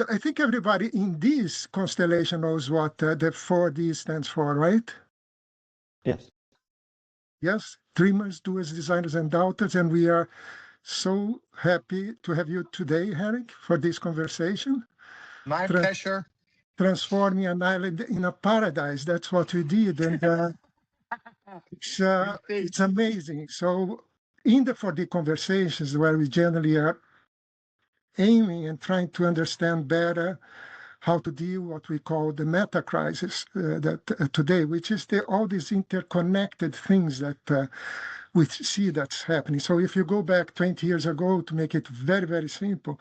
I think everybody in this constellation knows what the 4D stands for, right? Yes. Yes, dreamers, doers, designers, and doubters. And we are so happy to have you today, Henrik, for this conversation. My pleasure. Transforming an island in a paradise. That's what we did. And it's amazing. So in the 4D conversations, where we generally are aiming and trying to understand better how to deal with what we call the meta crisis today, which is all these interconnected things that we see that's happening. So if you go back 20 years ago, to make it very, very simple,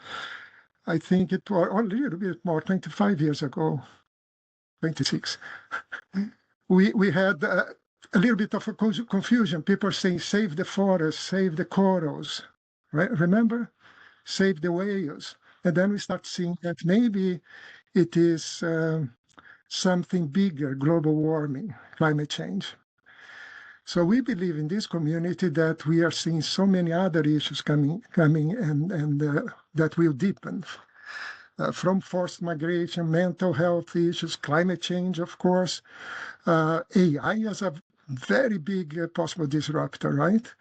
I think it was a little bit more, 25 years ago, 26, we had a little bit of a confusion. People saying, save the forest, save the corals, right? Remember? Save the whales. And then we start seeing that maybe it is something bigger, global warming, climate change. So we believe in this community that we are seeing so many other issues coming and that will deepen. From forced migration, mental health issues, climate change, of course, AI as a very big possible disruptor, right?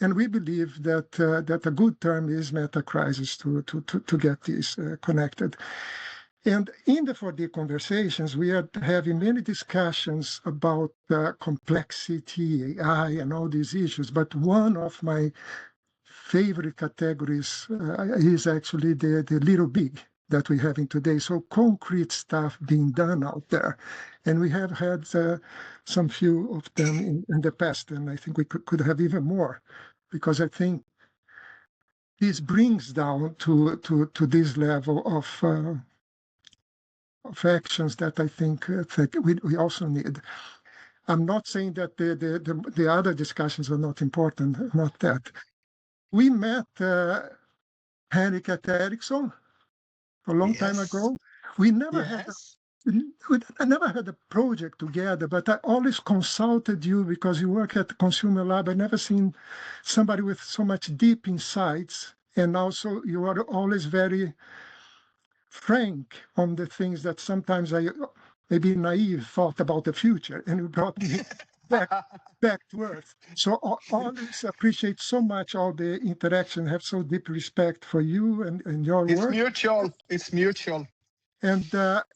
And we believe that a good term is meta crisis to get this connected. And in the 4D conversations, we are having many discussions about complexity, AI, and all these issues. But one of my favorite categories is actually the little big that we're having today. So concrete stuff being done out there. And we have had some few of them in the past, and I think we could have even more, because I think this brings down to this level of actions that I think we also need. I'm not saying that the other discussions are not important, not that. We met Henrik at Ericsson a long time ago. We never I never had a project together, but I always consulted you because you work at ConsumerLab. I never seen somebody with so much deep insights, and also you are always very frank on the things that sometimes I maybe naive thought about the future, and you brought me back to earth. So always appreciate so much all the interaction, have so deep respect for you and your work. It's mutual. And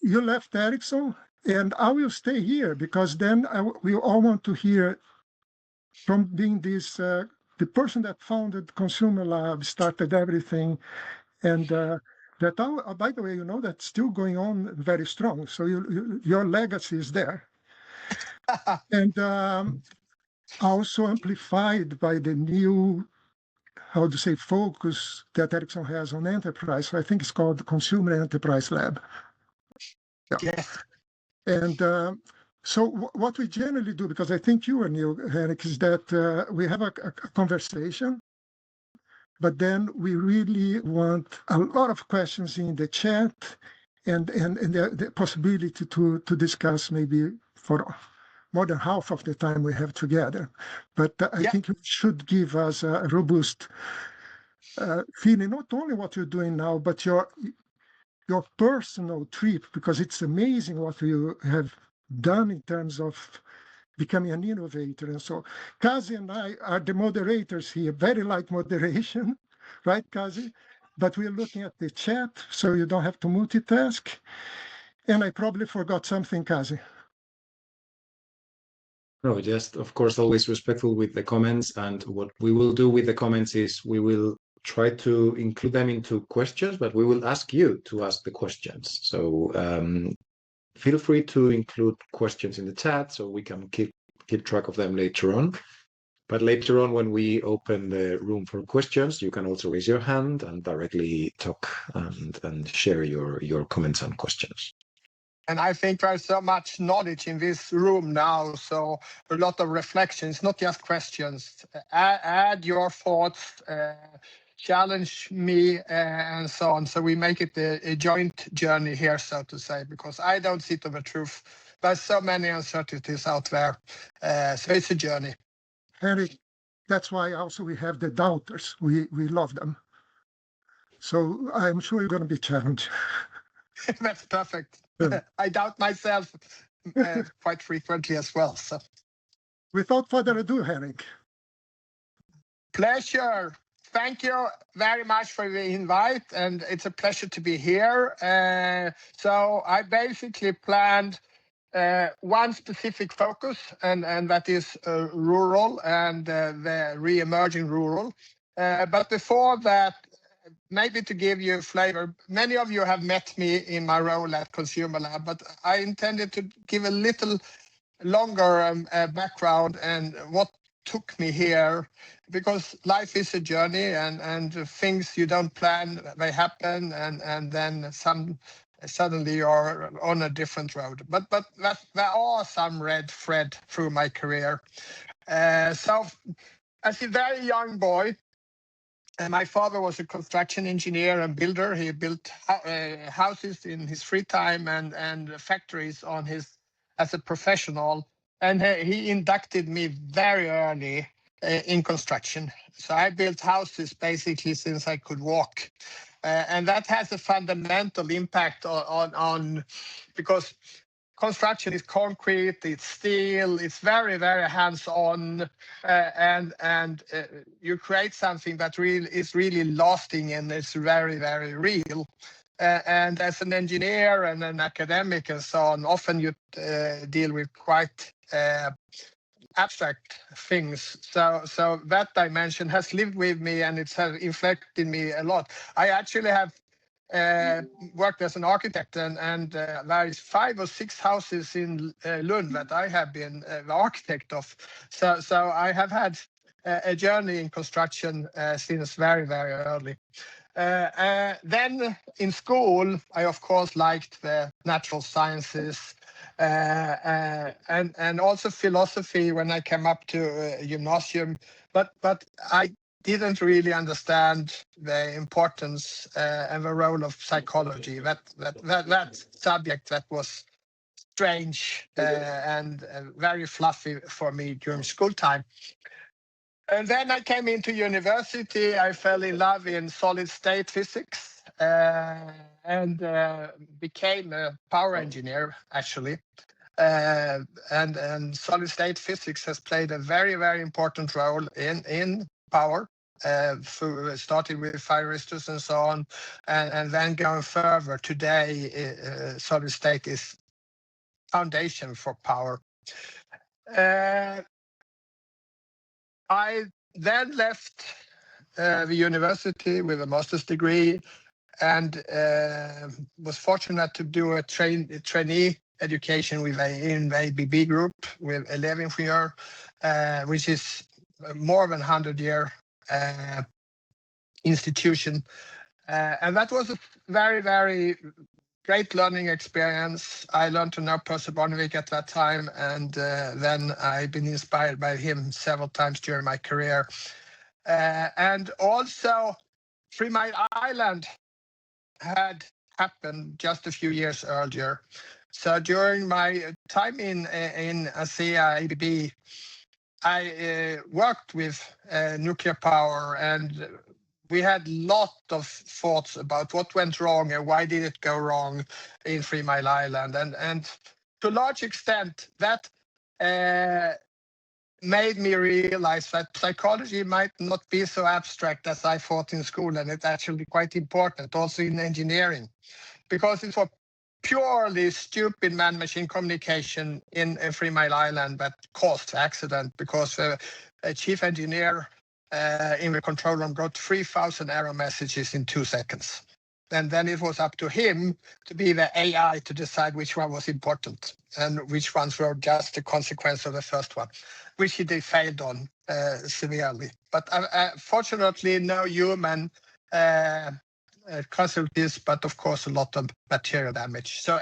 you left Ericsson, and I will stay here because then we all want to hear from being this, the person that founded ConsumerLab, started everything, and that, by the way, you know, that's still going on very strong. So your legacy is there. And also amplified by the new, how to say, focus that Ericsson has on enterprise. So I think it's called the Consumer Enterprise Lab. Yeah. And so what we generally do, because I think you are new, Henrik, is that we have a conversation, but then we really want a lot of questions in the chat and the possibility to discuss maybe for more than half of the time we have together. But I think you should give us a robust feeling, not only what you're doing now, but your personal trip, because it's amazing what you have done in terms of becoming an innovator. And so Kazi and I are the moderators here, very light moderation, right, Kazi? But we're looking at the chat, so you don't have to multitask. And I probably forgot something, Kazi. No, just, of course, always respectful with the comments. And what we will do with the comments is we will try to include them into questions, but we will ask you to ask the questions. So feel free to include questions in the chat so we can keep track of them later on. But later on, when we open the room for questions, you can also raise your hand and directly talk and share your comments and questions. And I think there's so much knowledge in this room now, so a lot of reflections, not just questions. Add your thoughts, challenge me, and so on. So we make it a joint journey here, so to say, because I don't sit on the truth. There's so many uncertainties out there. So it's a journey. Henrik, that's why also we have the doubters. We love them. So I'm sure you're going to be challenged. That's perfect. Yeah. I doubt myself quite frequently as well. So, Without further ado, Henrik. pleasure. Thank you very much for the invite, and it's a pleasure to be here. So I basically planned one specific focus, and that is rural and the re-emerging rural. But before that, maybe to give you a flavor, many of you have met me in my role at ConsumerLab, but I intended to give a little longer background and what took me here, because life is a journey, and things you don't plan, they happen, and then suddenly you're on a different road. But there are some red thread through my career. So as a very young boy, my father was a construction engineer and builder. He built houses in his free time and factories as a professional. And he inducted me very early in construction. So I built houses basically since I could walk. And that has a fundamental impact on because construction is concrete, it's steel, it's very, very hands-on, and you create something that is really lasting, and it's very, very real. And as an engineer and an academic and so on, often you deal with quite abstract things. So that dimension has lived with me, and it's inflected me a lot. I actually have worked as an architect, and there is 5 or 6 houses in Lund that I have been the architect of. So I have had a journey in construction since very, very early. Then in school, I of course liked the natural sciences and also philosophy when I came up to gymnasium, but I didn't really understand the importance and the role of psychology. That subject that was strange and very fluffy for me during school time. And then I came into university. I fell in love in solid state physics and became a power engineer, actually. And solid state physics has played a very, very important role in power. Starting with thyristors and so on, and then going further. Today, solid state is foundation for power. I then left the university with a master's degree, and was fortunate to do a trainee education with in ABB group with Elevingenjör, which is more than 100-year institution, and that was a very, very great learning experience. I learned to know Percy Barnevik at that time, and then I've been inspired by him several times during my career. And also, 3 Mile Island had happened just a few years earlier. So during my time in ASEA ABB, I worked with nuclear power, and we had a lot of thoughts about what went wrong and why did it go wrong in 3 Mile Island. And to a large extent, that made me realize that psychology might not be so abstract as I thought in school, and it's actually quite important also in engineering, because it was purely stupid man-machine communication in 3 Mile Island that caused the accident, because the chief engineer in the control room got 3,000 error messages in 2 seconds. And then it was up to him to be the AI to decide which one was important and which ones were just a consequence of the first one, which he failed on severely. But fortunately, no human casualties, but of course a lot of material damage. So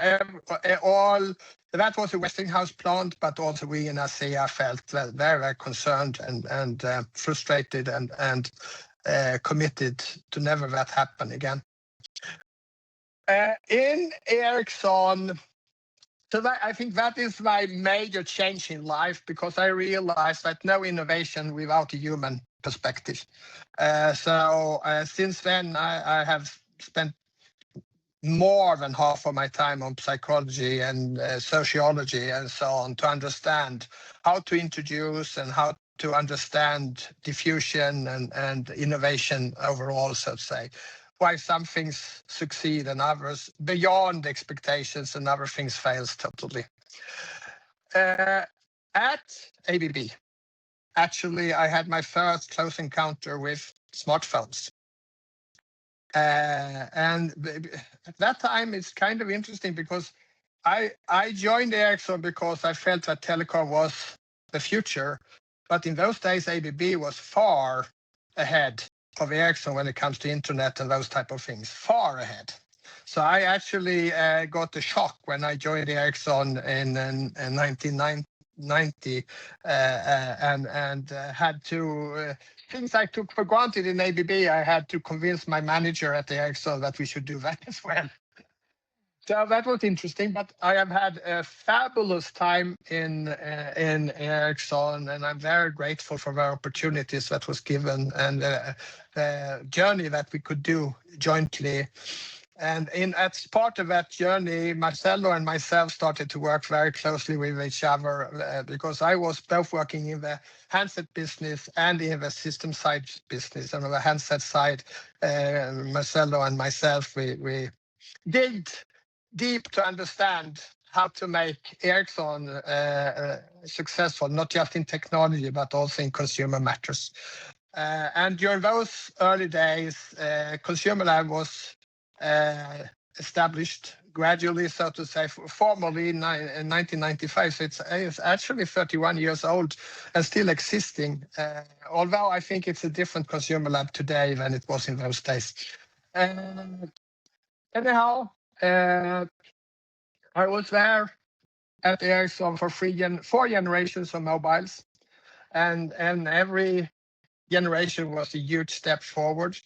that was a Westinghouse plant, but also we in ASEA felt very, very concerned and frustrated and committed to never that happen again. In Ericsson, so I think that is my major change in life, because I realized that no innovation without a human perspective. Since then, I have spent more than half of my time on psychology and sociology and so on to understand how to introduce and how to understand diffusion and innovation overall, so to say. Why some things succeed and others beyond expectations and other things fails totally. At ABB, actually, I had my first close encounter with smartphones. And at that time, it's kind of interesting because I joined Ericsson because I felt that telecom was the future. But in those days, ABB was far ahead of Ericsson when it comes to internet and those type of things, far ahead. So I actually got a shock when I joined Ericsson in 1990 and had to things I took for granted in ABB. I had to convince my manager at Ericsson that we should do that as well. So that was interesting, but I have had a fabulous time in Ericsson, and I'm very grateful for the opportunities that was given and the journey that we could do jointly. And as part of that journey, Marcello and myself started to work very closely with each other because I was both working in the handset business and in the system side business. And on the handset side, Marcello and myself, we digged deep to understand how to make Ericsson successful, not just in technology, but also in consumer matters. And during those early days, ConsumerLab was established gradually, so to say, formally in 1995. So it's actually 31 years old and still existing, although I think it's a different ConsumerLab today than it was in those days. Anyhow, I was there at Ericsson for 4 generations of mobiles, and every generation was a huge step forward.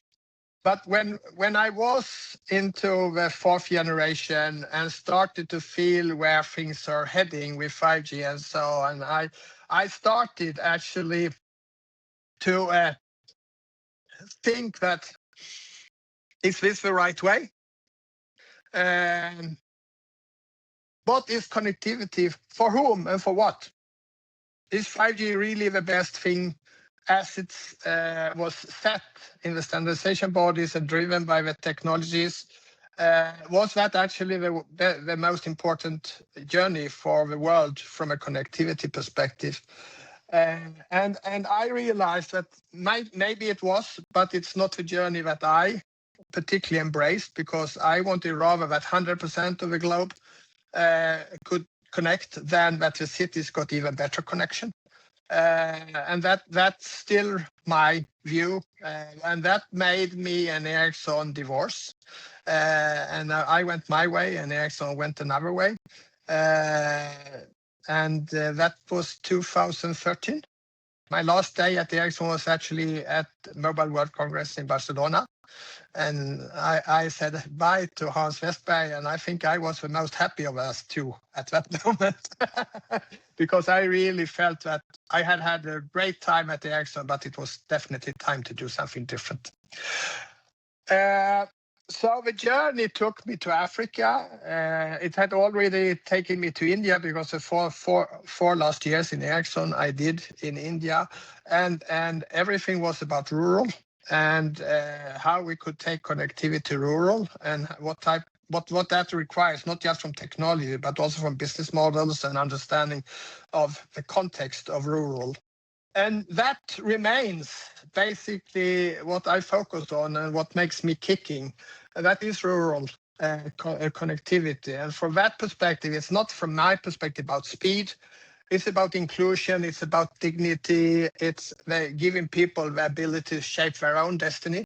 But when I was into the 4th generation and started to feel where things are heading with 5G and so on, I started actually to think that, is this the right way? What is connectivity? For whom and for what? Is 5G really the best thing as it was set in the standardization bodies and driven by the technologies? Was that actually the most important journey for the world from a connectivity perspective? And I realized that maybe it was, but it's not a journey that I particularly embraced, because I wanted rather that 100% of the globe could connect than that the cities got even better connection. And that's still my view. And that made me and Ericsson divorce. And I went my way and Ericsson went another way. And that was 2013. My last day at Ericsson was actually at Mobile World Congress in Barcelona. And I said bye to Hans Westberg, and I think I was the most happy of us two at that moment, because I really felt that I had had a great time at Ericsson, but it was definitely time to do something different. So the journey took me to Africa. It had already taken me to India, because the four last years in Ericsson I did in India, and everything was about rural. And how we could take connectivity to rural, and what that requires, not just from technology, but also from business models and understanding of the context of rural. And that remains basically what I focus on and what makes me kicking. And that is rural connectivity. And from that perspective, it's not from my perspective about speed. It's about inclusion, it's about dignity, it's giving people the ability to shape their own destiny.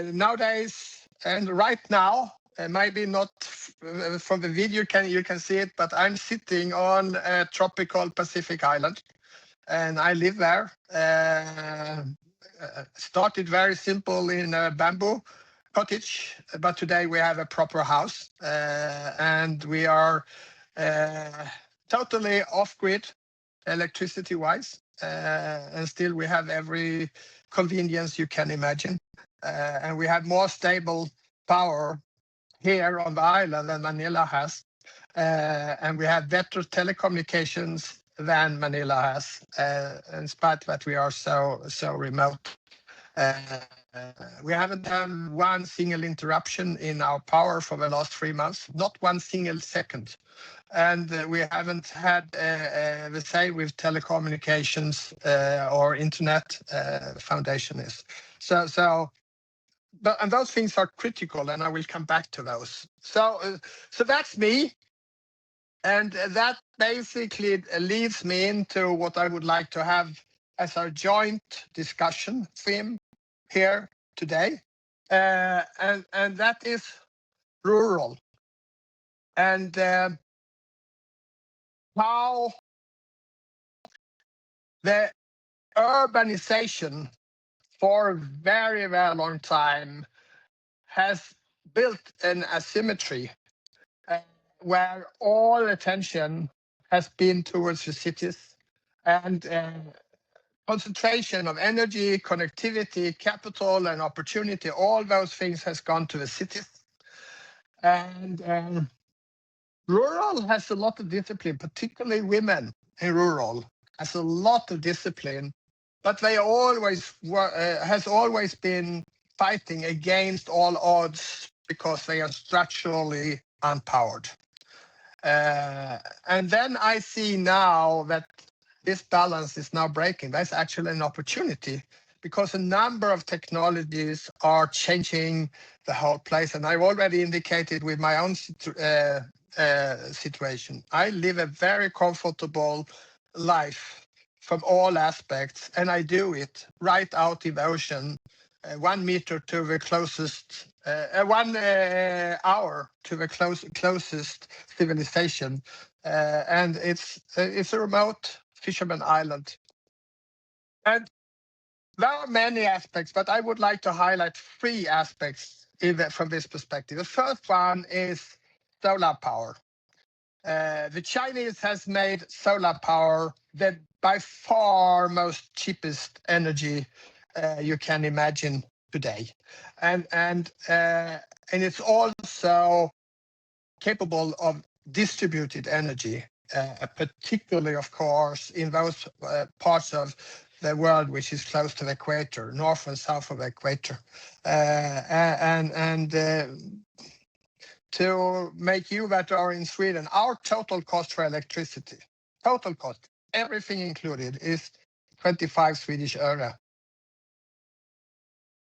Nowadays, and right now, maybe not from the video you can see it, but I'm sitting on a tropical Pacific island, and I live there. Started very simple in a bamboo cottage, but today we have a proper house, and we are totally off-grid electricity-wise. and still we have every convenience you can imagine. And we have more stable power here on the island than Manila has. And we have better telecommunications than Manila has, in spite that we are so remote. We haven't had one single interruption in our power for the last 3 months, not one single second. And we haven't had the same with telecommunications or internet foundation is. And those things are critical, and I will come back to those. So that's me. And that basically leads me into what I would like to have as our joint discussion theme here today. And that is rural. And how the urbanization for a very, very long time has built an asymmetry where all attention has been towards the cities, and concentration of energy, connectivity, capital, and opportunity, all those things has gone to the cities. And rural has a lot of discipline, particularly women in rural has a lot of discipline, but they always has always been fighting against all odds because they are structurally unpowered. And then I see now that this balance is now breaking. That's actually an opportunity because a number of technologies are changing the whole place. And I've already indicated with my own situation. I live a very comfortable life from all aspects, and I do it right out in the ocean, 1 meter to the closest, 1 hour to the closest civilization, and it's a remote fisherman island. And there are many aspects, but I would like to highlight 3 aspects from this perspective. The first one is solar power. The Chinese has made solar power the by far most cheapest energy you can imagine today, and it's also capable of distributed energy, particularly, of course, in those parts of the world which is close to the equator, north and south of the equator, to make you that are in Sweden, our total cost for electricity, total cost, everything included, is 25 Swedish öre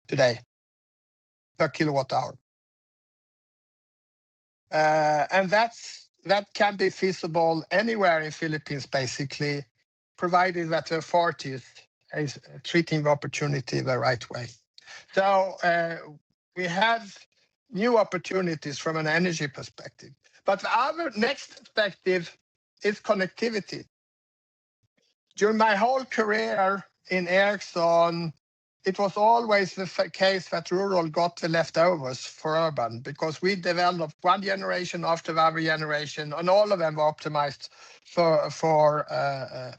today per kilowatt hour. And that can be feasible anywhere in Philippines, basically, provided that the authorities is treating the opportunity the right way. So we have new opportunities from an energy perspective. But the other next perspective is connectivity. During my whole career in Ericsson, it was always the case that rural got the leftovers for urban because we developed one generation after the other generation, and all of them were optimized for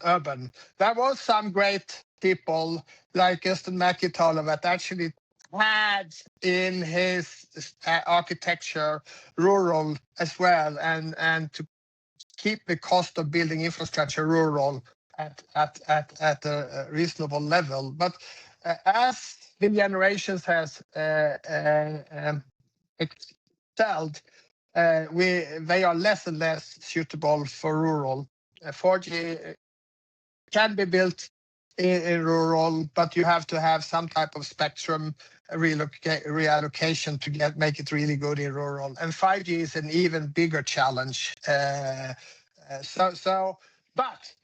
urban. There was some great people like Justin McIntyre that actually had in his architecture rural as well, and to keep the cost of building infrastructure rural at a reasonable level. But as the generations has excelled, they are less and less suitable for rural. 4G can be built in rural, but you have to have some type of spectrum reallocation to make it really good in rural. And 5G is an even bigger challenge. But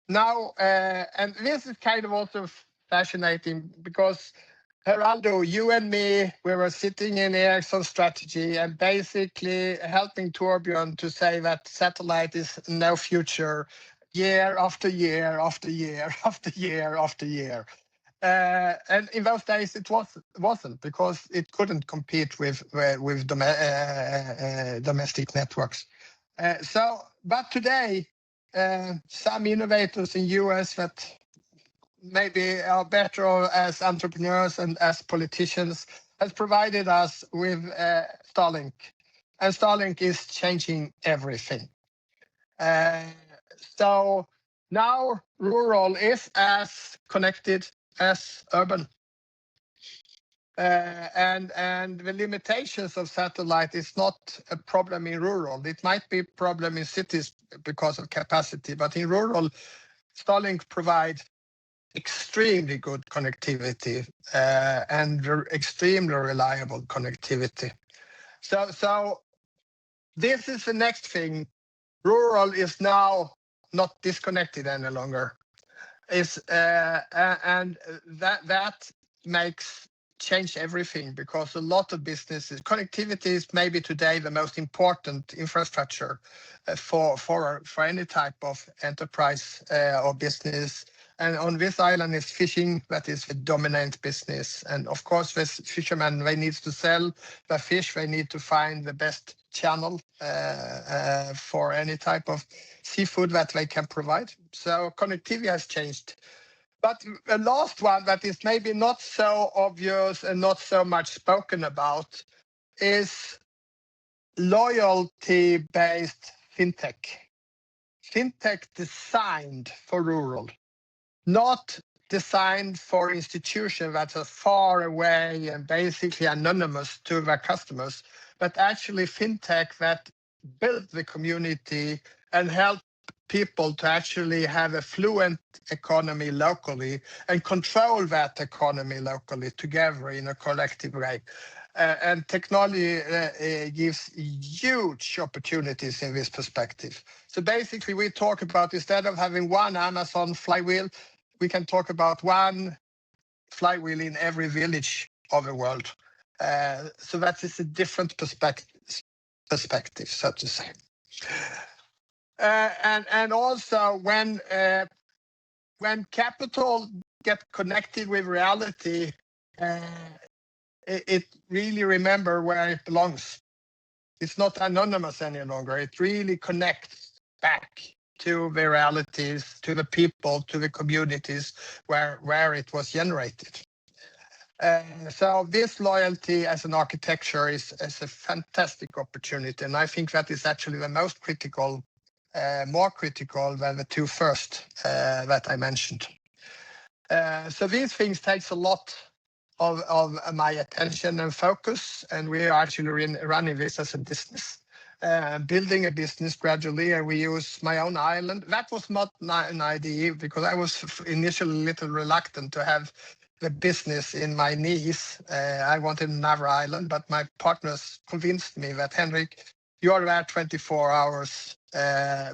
now, and this is kind of also fascinating because Geraldo, you and me, we were sitting in Ericsson strategy and basically helping Torbjörn to say that satellite is no future, year after year after year after year after year. And in those days, it wasn't because it couldn't compete with domestic networks. But today, some innovators in US that maybe are better as entrepreneurs and as politicians, has provided us with Starlink. And Starlink is changing everything. So now rural is as connected as urban. And the limitations of satellite is not a problem in rural. It might be a problem in cities because of capacity, but in rural, Starlink provides extremely good connectivity and extremely reliable connectivity. So this is the next thing. Rural is now not disconnected any longer. And that makes change everything, because a lot of businesses, connectivity is maybe today the most important infrastructure for any type of enterprise or business. And on this island is fishing, that is the dominant business. And of course, the fishermen, they need to sell the fish, they need to find the best channel for any type of seafood that they can provide. So connectivity has changed. But the last one that is maybe not so obvious and not so much spoken about is loyalty-based fintech. Fintech designed for rural, not designed for institutions that are far away and basically anonymous to their customers, but actually fintech that build the community and help people to actually have a fluent economy locally and control that economy locally together in a collective way. And technology gives huge opportunities in this perspective. So basically we talk about, instead of having one Amazon flywheel, we can talk about one flywheel in every village of the world. So that is a different perspective, so to say. And also when capital get connected with reality, it really remember where it belongs. It's not anonymous any longer. It really connects back to the realities, to the people, to the communities where it was generated. So this loyalty as an architecture is a fantastic opportunity, and I think that is actually the most critical, more critical than the two first that I mentioned. So these things takes a lot of my attention and focus, and we are actually running this as a business, building a business gradually, and we use my own island. That was not an idea, because I was initially a little reluctant to have the business in my knees. I wanted another island, but my partners convinced me that, Henrik, you're there 24 hours.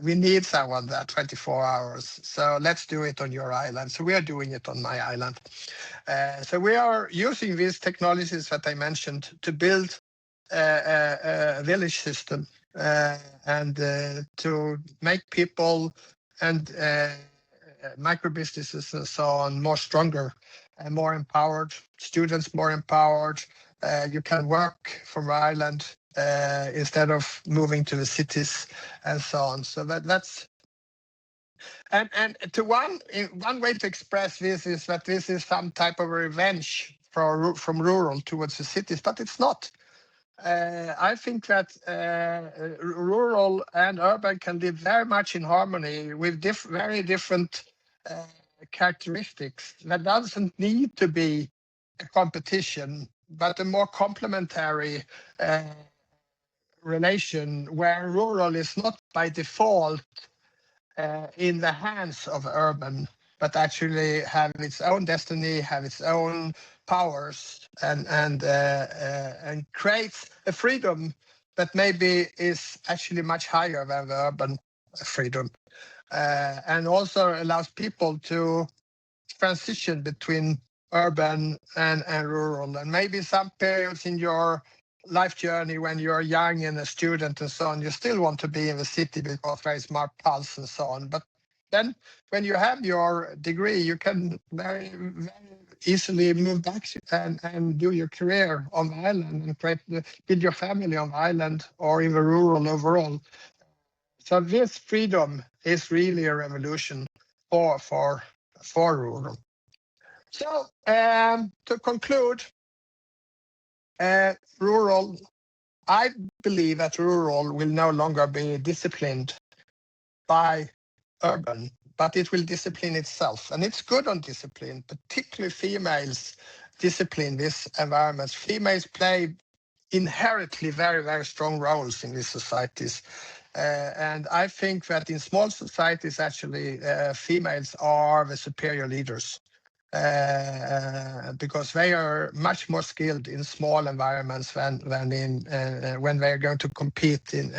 We need someone there 24 hours. So let's do it on your island. So we are doing it on my island. So we are using these technologies that I mentioned to build a village system and to make people and micro businesses and so on more stronger and more empowered, students more empowered. You can work from Ireland instead of moving to the cities and so on. So that's and to one way to express this is that this is some type of revenge from rural towards the cities, but it's not. I think that rural and urban can live very much in harmony with very different characteristics. That doesn't need to be a competition, but a more complementary relation, where rural is not by default in the hands of urban, but actually have its own destiny, have its own powers, and creates a freedom that maybe is actually much higher than the urban freedom, and also allows people to transition between urban and rural. And maybe some periods in your life journey when you're young and a student and so on, you still want to be in the city because there is more pulse and so on. But then when you have your degree, you can very, very easily move back and do your career on the island and build your family on the island or in the rural overall. So this freedom is really a revolution for rural. So to conclude, rural, I believe that rural will no longer be disciplined by urban, but it will discipline itself. And it's good on discipline, particularly females discipline these environments. Females play inherently very, very strong roles in these societies. And I think that in small societies, actually, females are the superior leaders. Because they are much more skilled in small environments than in when they are going to compete in.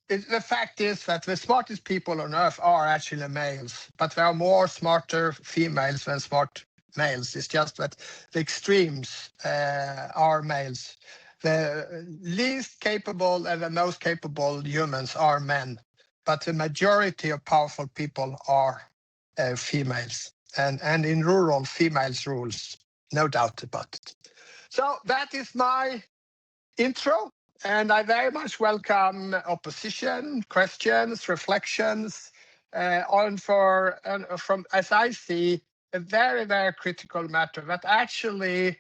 The fact is that the smartest people on earth are actually males, but there are more smarter females than smart males. It's just that the extremes are males. The least capable and the most capable humans are men, but the majority of powerful people are females. And in rural, females rules, no doubt about it. So that is my intro, and I very much welcome opposition, questions, reflections from, as I see, a very, very critical matter that actually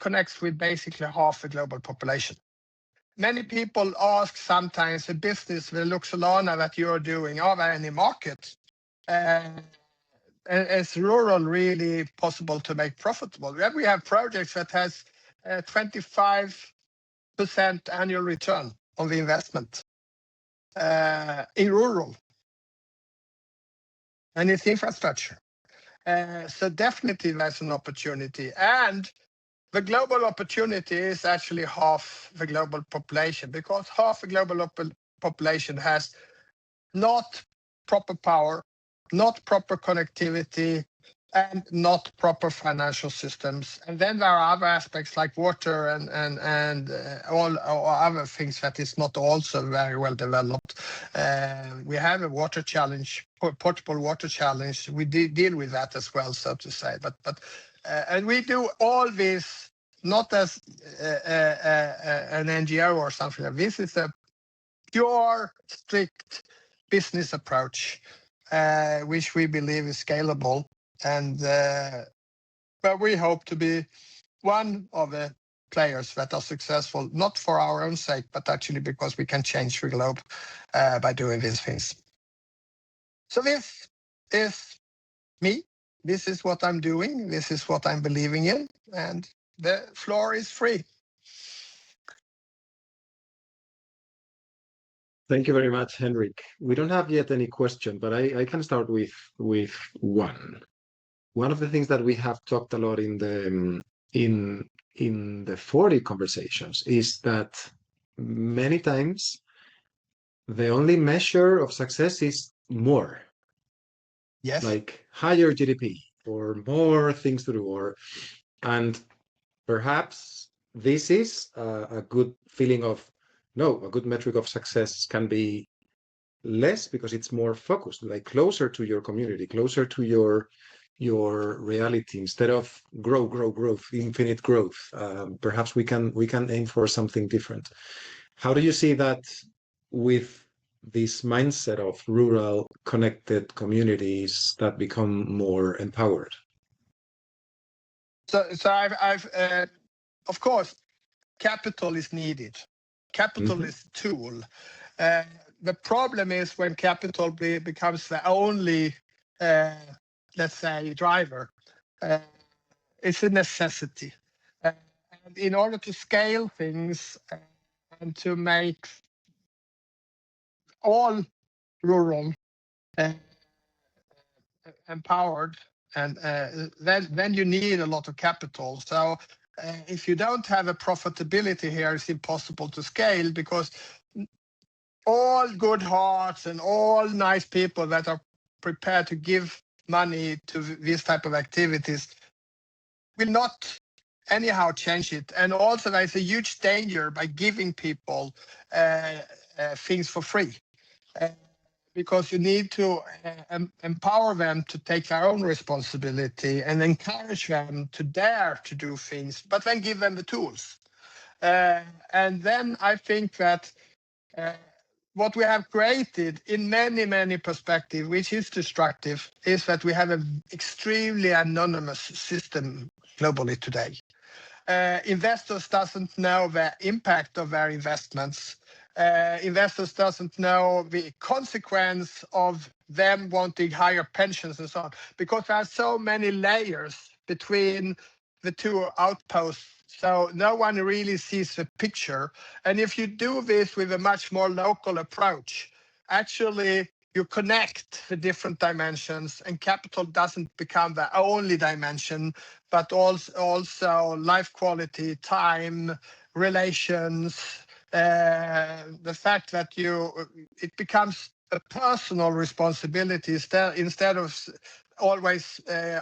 connects with basically half the global population. Many people ask sometimes the business, the Luxolana that you're doing, are there any markets? Is rural really possible to make profitable? We have projects that has 25% annual return on the investment in rural, and it's infrastructure. So definitely there's an opportunity, and the global opportunity is actually half the global population, because half the global population has not proper power, not proper connectivity, and not proper financial systems. And then there are other aspects like water and all other things that is not also very well developed. We have a water challenge, portable water challenge. We deal with that as well, so to say. But and we do all this not as an NGO or something. This is a pure, strict business approach, which we believe is scalable, and but we hope to be one of the players that are successful, not for our own sake, but actually because we can change the globe by doing these things. So this is me. This is what I'm doing. This is what I'm believing in, and the floor is free. Thank you very much, Henrik. We don't have yet any question, but I can start with one. One of the things that we have talked a lot in the 40 conversations is that many times the only measure of success is more. Yes. Like higher GDP or more things to do, and perhaps this is a good feeling of, no, a good metric of success can be less because it's more focused, like closer to your community, closer to your reality, instead of growth, infinite growth. Perhaps we can aim for something different. How do you see that with this mindset of rural connected communities that become more empowered? So I've of course, capital is needed. Capital is a tool. The problem is when capital becomes the only, let's say, driver. It's a necessity. And in order to scale things and to make all rural empowered, and then you need a lot of capital. So if you don't have a profitability here, it's impossible to scale, because all good hearts and all nice people that are prepared to give money to these type of activities will not anyhow change it. And also there's a huge danger by giving people things for free. Because you need to empower them to take their own responsibility and encourage them to dare to do things, but then give them the tools. And then I think that what we have created in many perspectives, which is destructive, is that we have an extremely anonymous system globally today. Investors doesn't know the impact of their investments. Investors doesn't know the consequence of them wanting higher pensions and so on, because there are so many layers between the two outposts. So no one really sees the picture. And if you do this with a much more local approach, actually you connect the different dimensions, and capital doesn't become the only dimension, but also life quality, time, relations, the fact that it becomes a personal responsibility instead of always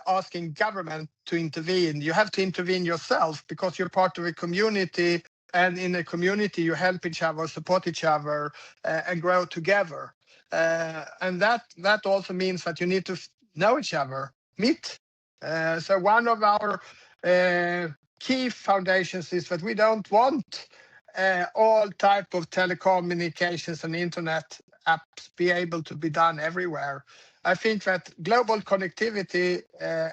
asking government to intervene. You have to intervene yourself because you're part of a community, and in a community you help each other, support each other, and grow together. And that also means that you need to know each other, meet. So one of our key foundations is that we don't want all type of telecommunications and internet apps be able to be done everywhere. I think that global connectivity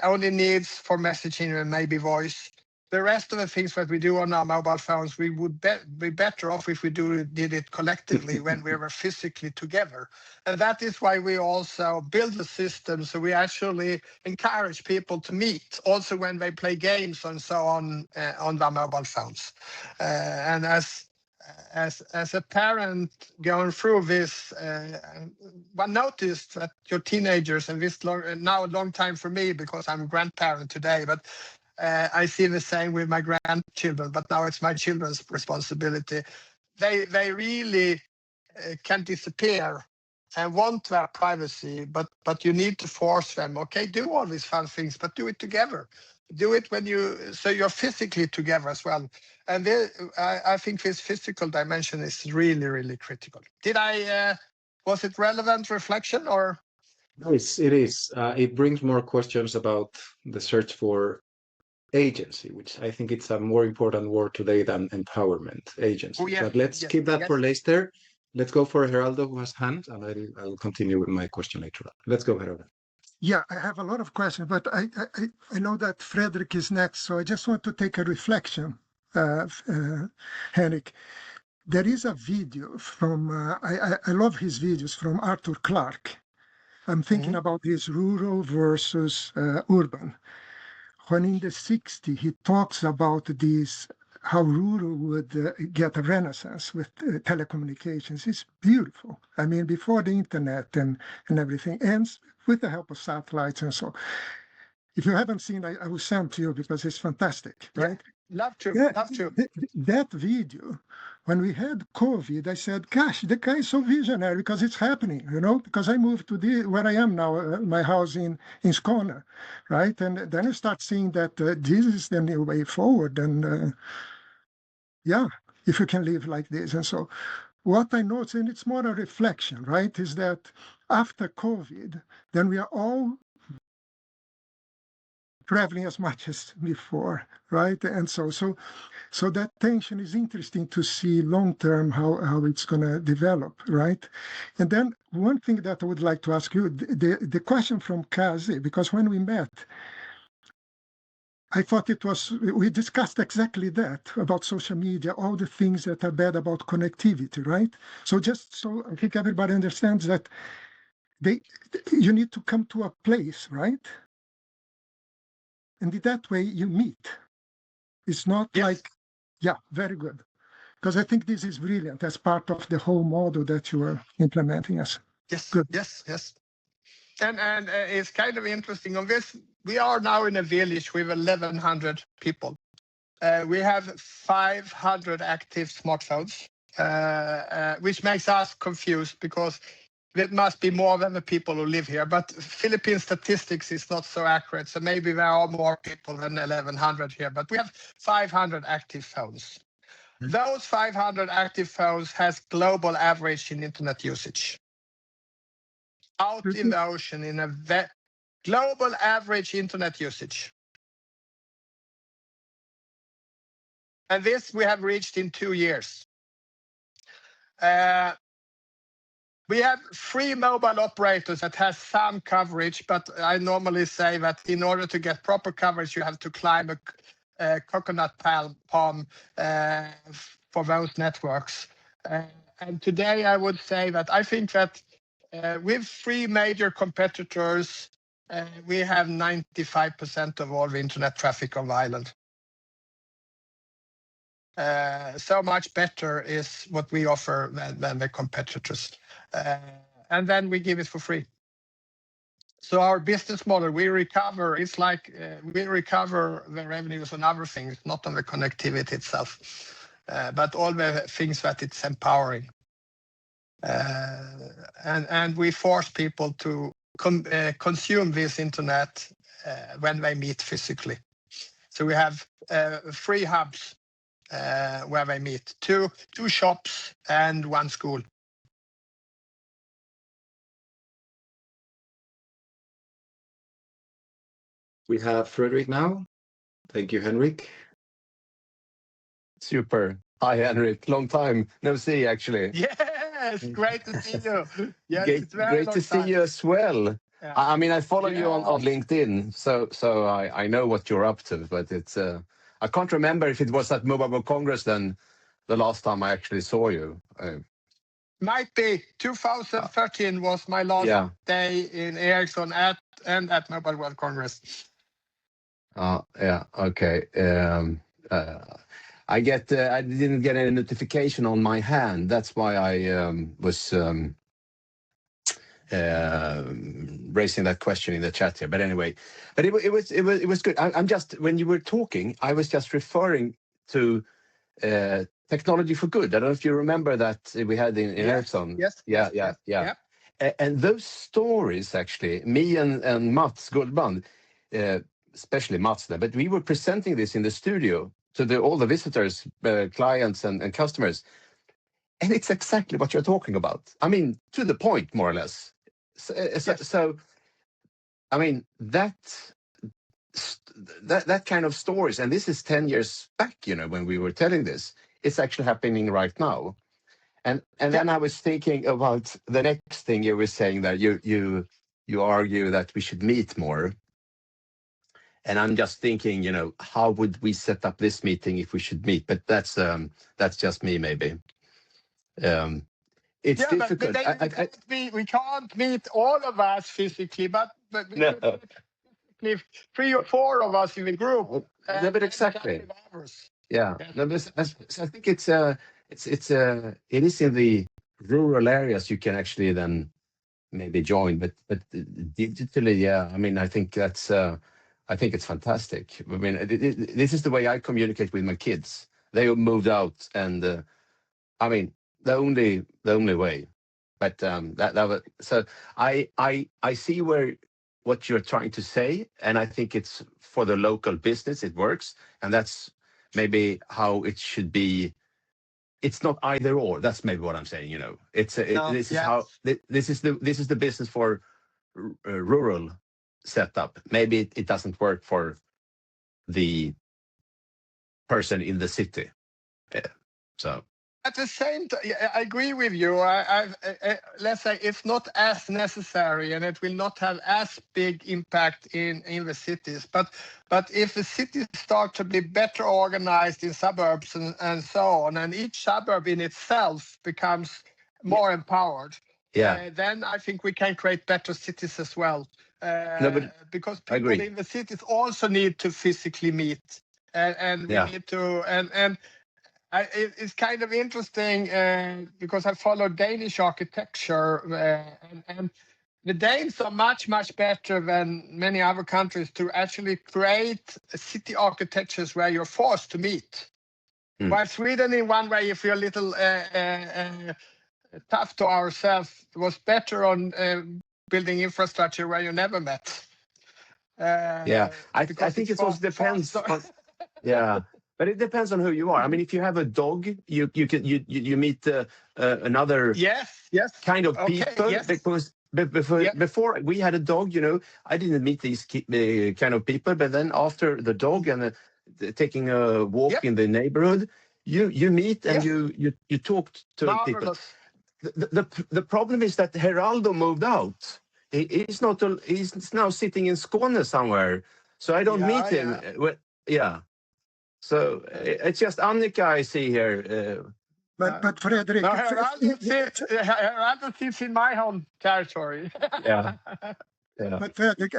only needs for messaging and maybe voice. The rest of the things that we do on our mobile phones, we would be better off if we did it collectively when we were physically together. And that is why we also build the system, so we actually encourage people to meet, also when they play games and so on their mobile phones. And as a parent going through this, one noticed that your teenagers, and this now a long time for me because I'm a grandparent today, but I see the same with my grandchildren, but now it's my children's responsibility. They really can disappear and want their privacy, but you need to force them. Okay, do all these fun things, but do it together. Do it so you're physically together as well. And I think this physical dimension is really critical. Was it relevant reflection or? Yes, it is. It brings more questions about the search for agency, which I think it's a more important word today than empowerment, agency. Oh, yeah. But let's keep that for later. Let's go for Geraldo, who has hand, and I'll continue with my question later on. Let's go, Geraldo. Yeah, I have a lot of questions, but I know that Frederick is next, so I just want to take a reflection, Henrik. There is a video from, I love his videos, from Arthur Clarke. I'm thinking about his rural versus urban. When in the 60s, he talks about this, how rural would get a renaissance with telecommunications. It's beautiful. I mean, before the internet and everything, and with the help of satellites and so. If you haven't seen, I will send to you because it's fantastic, right? Yeah, love to. That video, when we had COVID, I said, gosh, the guy is so visionary because it's happening, because I moved to where I am now, my house in Skåne, right? And then I start seeing that this is the new way forward. And yeah, if you can live like this. And so what I noticed, and it's more a reflection, right, is that after COVID, then we are all traveling as much as before, right? And so that tension is interesting to see long term how it's going to develop, right? And then one thing that I would like to ask you, the question from Kazi, because when we met, I thought we discussed exactly that about social media, all the things that are bad about connectivity, right? So just so I think everybody understands that you need to come to a place, right? And that way you meet. It's not like, yeah, very good. Because I think this is brilliant as part of the whole model that you are implementing. Yes. Good. Yes. And it's kind of interesting on this. We are now in a village with 1,100 people. We have 500 active smartphones, which makes us confused because it must be more than the people who live here. But Philippine statistics is not so accurate. So maybe there are more people than 1,100 here. But we have 500 active phones. Those 500 active phones has global average in internet usage. Out in the ocean, in a global average internet usage. And this we have reached in 2 years. We have 3 mobile operators that has some coverage, but I normally say that in order to get proper coverage, you have to climb a coconut palm for those networks. And today I would say that I think that with 3 major competitors, we have 95% of all the internet traffic on the island. So much better is what we offer than the competitors. And then we give it for free. So our business model, we recover, it's like we recover the revenues on other things, not on the connectivity itself, but all the things that it's empowering. And we force people to consume this internet when they meet physically. So we have 3 hubs where they meet, 2 shops and 1 school. We have Frederick now. Thank you, Henrik. Super. Hi, Henrik. Long time no see, actually. Yes, great to see you. Yes, it's very great long to see time. you as well. Yeah. I mean, I follow you on Yes. LinkedIn, so I know what you're up to. But it's I can't remember if it was at Mobile World Congress then the last time I actually saw you. Might be 2013 was my last day in Ericsson at Mobile World Congress. Yeah. Okay. I didn't get any notification on my hand. That's why I was raising that question in the chat here. But anyway, it was good. I'm just, when you were talking, I was just referring to technology for good. I don't know if you remember that we had in Ericsson. Yes. Yeah. And those stories, actually, me and Mats Guldband, especially Mats there, but we were presenting this in the studio to all the visitors, clients and customers. And it's exactly what you're talking about. I mean, to the point, more or less. So I mean, that kind of stories, and this is 10 years back, when we were telling this, it's actually happening right now. And then I was thinking about the next thing you were saying, that you argue that we should meet more. And I'm just thinking, how would we set up this meeting if we should meet? But that's just me, maybe. It's difficult. But we can't meet all of us physically, but we No. could meet 3 or 4 of us in the group. No, but exactly. Yeah. No, but I think it is in the rural areas you can actually then maybe join, but digitally, yeah. I mean, I think it's fantastic. I mean, this is the way I communicate with my kids. They moved out, and I mean, the only way. But so I see what you're trying to say, and I think it's for the local business. It works, and that's maybe how it should be. It's not either or. That's maybe what I'm saying. This is the business for rural setup. Maybe it doesn't work for the person in the city. So at the same time, I agree with you. Let's say it's not as necessary, and it will not have as big impact in the cities. But if the cities start to be better organized in suburbs and so on, and each suburb in itself becomes more empowered, then I think we can create better cities as well. Because people in the cities also need to physically meet, and we need to and. It's kind of interesting because I follow Danish architecture, and the Danes are much better than many other countries to actually create city architectures where you're forced to meet. While Sweden, in one way, if you're a little tough to ourselves, was better on building infrastructure where you never met. I think it also depends. But it depends on who you are. I mean, if you have a dog, you meet another kind of people. Because before we had a dog, I didn't meet these kind of people. But then after the dog and taking a walk in the neighborhood, you meet and you talk to people. the problem is that Geraldo moved out. He's not. He's now sitting in Skåne somewhere. So I don't meet him. Yeah. So it's just Annika I see here. But Fredrik, no, Geraldo sits in my home territory. Yeah. But Fredrik,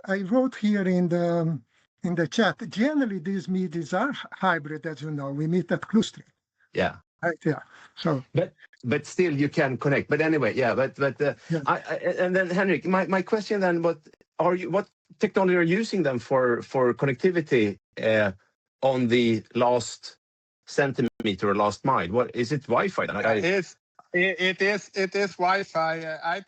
I wrote here in the chat. Generally, these meetings are hybrid, as you know. We meet at Cluster. Yeah. Right, yeah. So, but still you can connect. But anyway, yeah. But and then Henrik, my question then, what technology are you using them for connectivity on the last centimeter or last mile? What is it? Wi-Fi? It is Wi-Fi. I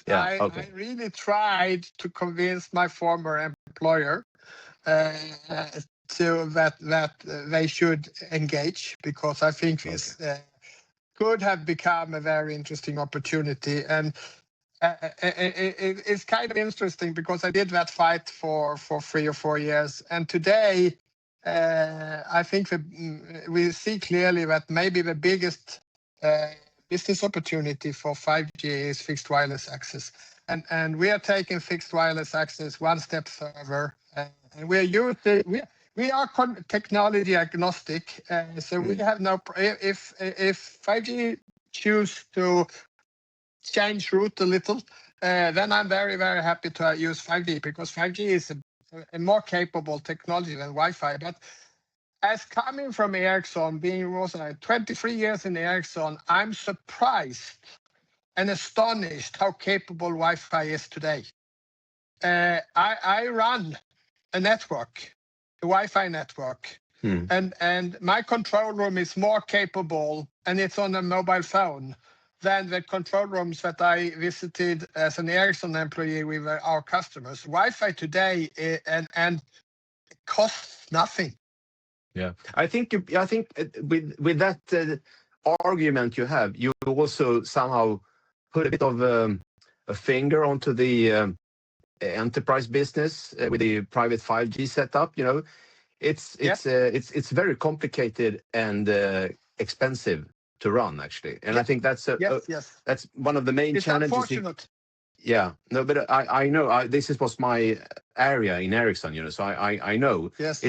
really tried to convince my former employer to that they should engage, because I think this could have become a very interesting opportunity. And it's kind of interesting because I did that fight for 3 or 4 years, and today I think we see clearly that maybe the biggest business opportunity for 5G is fixed wireless access, and we are taking fixed wireless access one step further, and we are technology agnostic, so we have no. If 5G choose to change route a little, then I'm very, very happy to use 5G, because 5G is a more capable technology than Wi-Fi. But as coming from Ericsson, being 23 years in Ericsson, I'm surprised and astonished how capable Wi-Fi is today. I run a network, a Wi-Fi network, and my control room is more capable, and it's on a mobile phone, than the control rooms that I visited as an Ericsson employee with our customers. Wi-Fi today and costs nothing. Yeah, I think with that argument you have, you also somehow put a bit of a finger onto the enterprise business with the private 5G setup. You know, it's very complicated and expensive to run, actually, and I think that's that's one of the main challenges. Unfortunate. Yeah, no, but I know this was my area in Ericsson, you know, so I know. Yes,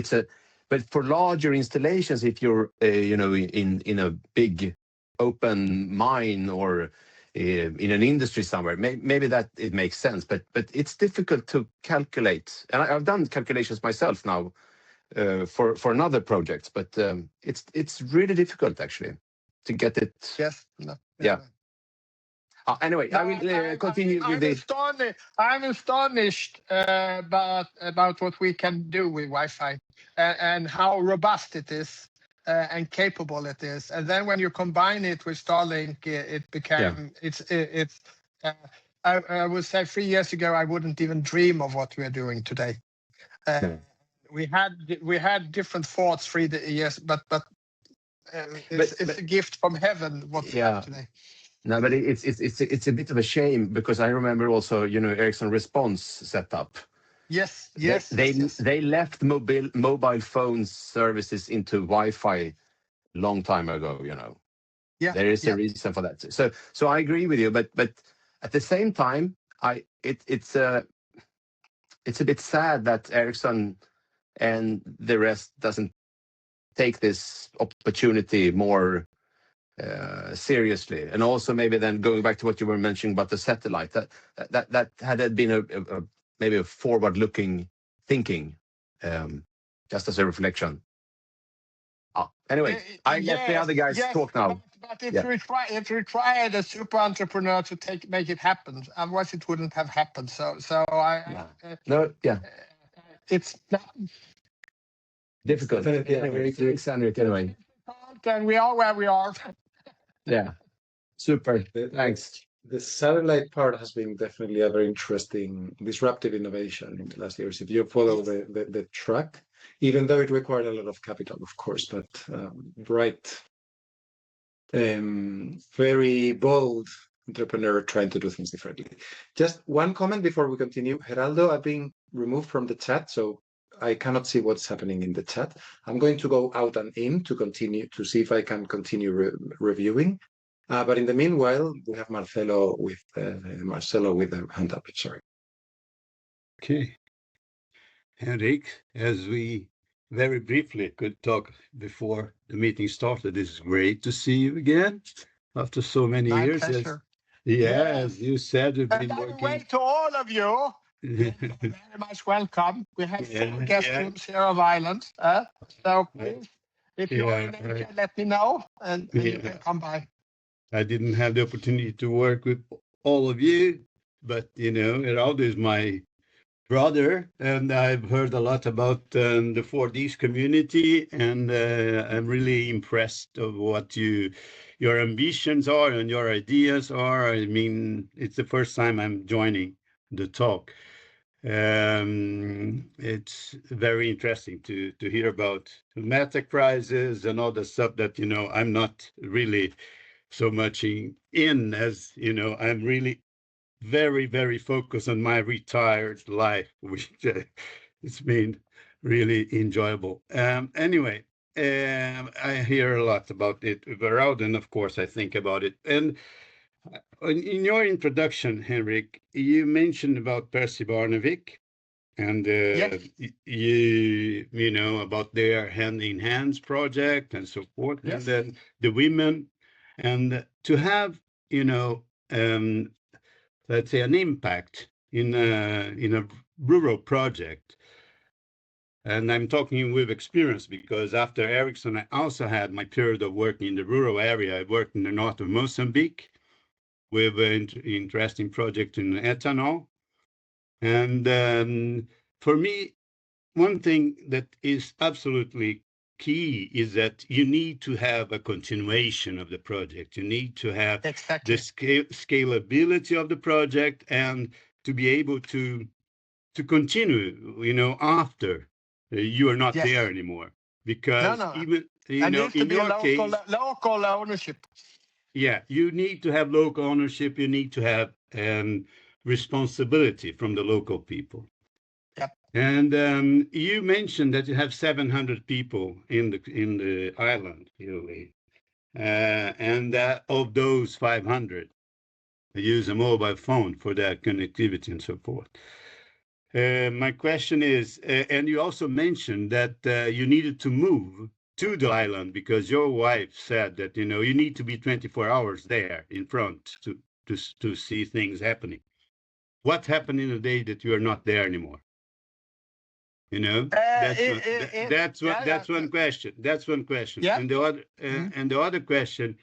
but for larger installations, if you're you know, in a big open mine or in an industry somewhere, maybe that it makes sense, but it's difficult to calculate, and I've done calculations myself now for another project, but it's really difficult actually to get it. Yes. No. Yeah. Anyway, I will continue with this. I'm astonished about what we can do with Wi-Fi and how robust it is and capable it is. And then when you combine it with Starlink, it became I would say 3 years ago I wouldn't even dream of what we are doing today. We had different thoughts 3 years, but it's a gift from heaven what we have today. No, but it's a bit of a shame, because I remember also, you know, Ericsson Response setup. Yes. They left mobile phone services into Wi-Fi long time ago. You know, there is a reason for that. So I agree with you, but at the same time, it's a bit sad that Ericsson and the rest doesn't take this opportunity more seriously. And also maybe then going back to what you were mentioning about the satellite, that had been maybe a forward-looking thinking, just as a reflection. Anyway, I let the other guys talk now. But it required a super entrepreneur to make it happen. Otherwise, it wouldn't have happened. So it's difficult. Anyway. And we are where we are. Yeah, super. Thanks. The satellite part has been definitely a very interesting disruptive innovation in the last years. If you follow the track, even though it required a lot of capital, of course, but very bold entrepreneur trying to do things differently. Just one comment before we continue. Geraldo, I've been removed from the chat, so I cannot see what's happening in the chat. I'm going to go out and in to continue to see if I can continue reviewing. But in the meanwhile, we have Marcelo with the hand up. Sorry. Okay. Henrik, as we very briefly could talk before the meeting started, it's great to see you again after so many My years. pleasure. As you said, we've And been by the working. way, to all of you, very much welcome. We have 4 guest rooms here of Ireland. So please, if you are in Asia, let me know and you can come by. I didn't have the opportunity to work with all of you, but Geraldo is my brother, and I've heard a lot about the 4Ds community, and I'm really impressed of what your ambitions are and your ideas are. I mean, it's the first time I'm joining the talk. It's very interesting to hear about the meta crisis and all the stuff that I'm not really so much in as I'm really very, very focused on my retired life, which it's been really enjoyable. Anyway, I hear a lot about it around, and of course I think about it. And in your introduction, Henrik, you mentioned about Percy Barnevik, and you know about their Hand in Hands project and so forth, and then the women, and to have let's say an impact in a rural project. And I'm talking with experience because after Ericsson, I also had my period of working in the rural area. I worked in the north of Mozambique with an interesting project in ethanol. And for me, one thing that is absolutely key is that you need to have a continuation of the project. You need to have the scalability of the project and to be able to continue, after you are not there anymore. Because even, in your case, local ownership. Yeah, you need to have local ownership. You need to have responsibility from the local people. And you mentioned that you have 700 people in the island, and of those 500 use a mobile phone for their connectivity and so forth. My question is, and you also mentioned that you needed to move to the island because your wife said that you need to be 24 hours there in front to see things happening. What happened in the day that you are not there anymore? That's one question. That's one question. And the other question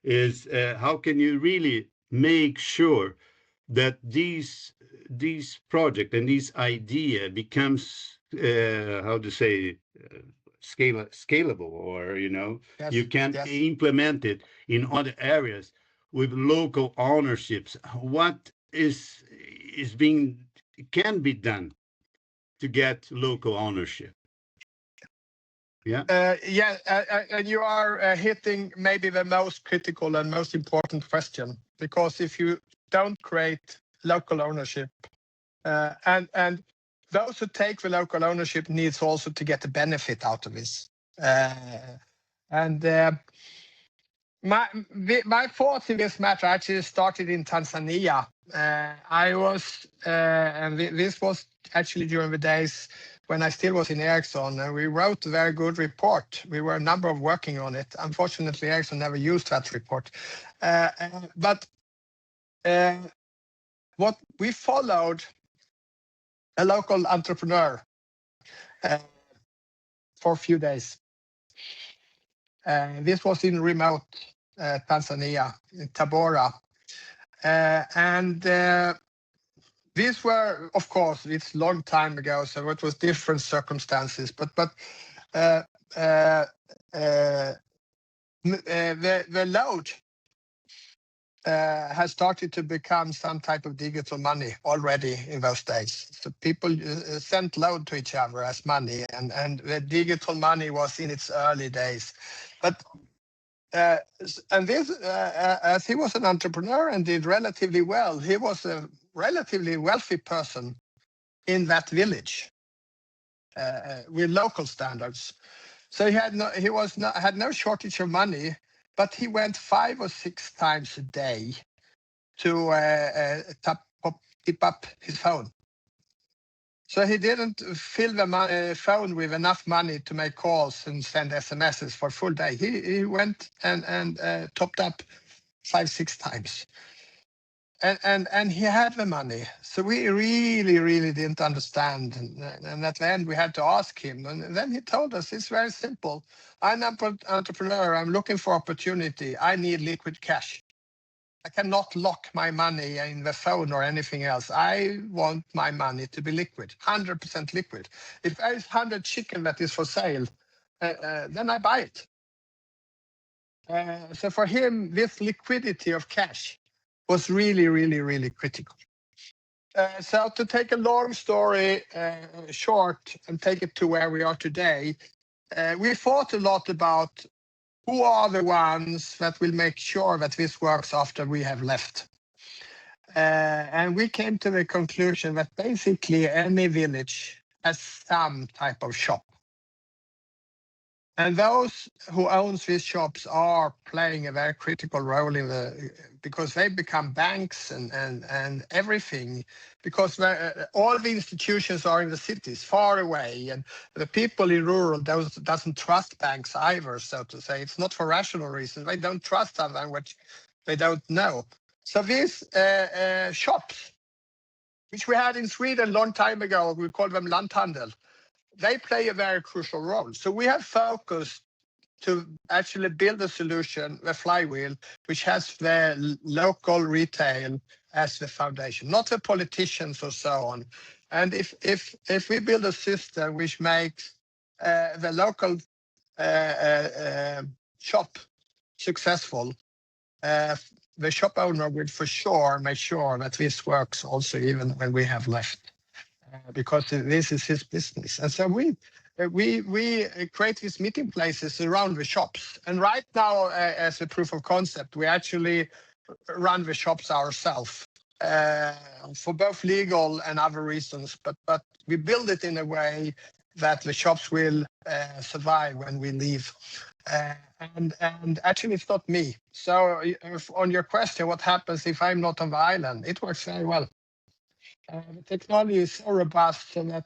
is, how can you really make sure that these project and this idea becomes scalable, or you can implement it in other areas with local ownerships? What can be done to get local ownership? And you are hitting maybe the most critical and most important question, because if you don't create local ownership, and those who take the local ownership needs also to get the benefit out of this. My thoughts in this matter actually started in Tanzania. This was actually during the days when I still was in Ericsson, and we wrote a very good report. We were a number of working on it. Unfortunately, Ericsson never used that report. But what we followed a local entrepreneur for a few days. This was in remote Tanzania, in Tabora. These were, of course, it's a long time ago, so it was different circumstances. But the load has started to become some type of digital money already in those days. So people sent load to each other as money, and the digital money was in its early days. But as he was an entrepreneur and did relatively well, he was a relatively wealthy person in that village with local standards. So he had no shortage of money but he went 5 or 6 times a day to tip up his phone. So he didn't fill the phone with enough money to make calls and send SMSs for a full day. He went and topped up 5, 6 times. And he had the money. So we really didn't understand. And at the end, we had to ask him. And then he told us, it's very simple. I'm an entrepreneur. I'm looking for opportunity. I need liquid cash. I cannot lock my money in the phone or anything else. I want my money to be liquid, 100% liquid. If there is 100 chicken that is for sale, then I buy it. So for him, this liquidity of cash was really critical. So to take a long story short and take it to where we are today, we thought a lot about who are the ones that will make sure that this works after we have left. And we came to the conclusion that basically any village has some type of shop. And those who owns these shops are playing a very critical role in because they become banks and everything, because all the institutions are in the cities far away, and the people in rural doesn't trust banks either, so to say. It's not for rational reasons. They don't trust something which they don't know. So these shops, which we had in Sweden a long time ago, we called them lanthandel, they play a very crucial role. So we have focused to actually build a solution, the flywheel, which has the local retail as the foundation, not the politicians or so on. And if we build a system which makes the local shop successful, the shop owner will for sure make sure that this works also even when we have left. Because this is his business. And so we create these meeting places around the shops. And right now, as a proof of concept, we actually run the shops ourselves for both legal and other reasons. But we build it in a way that the shops will survive when we leave. And actually, it's not me. So on your question, what happens if I'm not on the island? It works very well. The technology is so robust so that,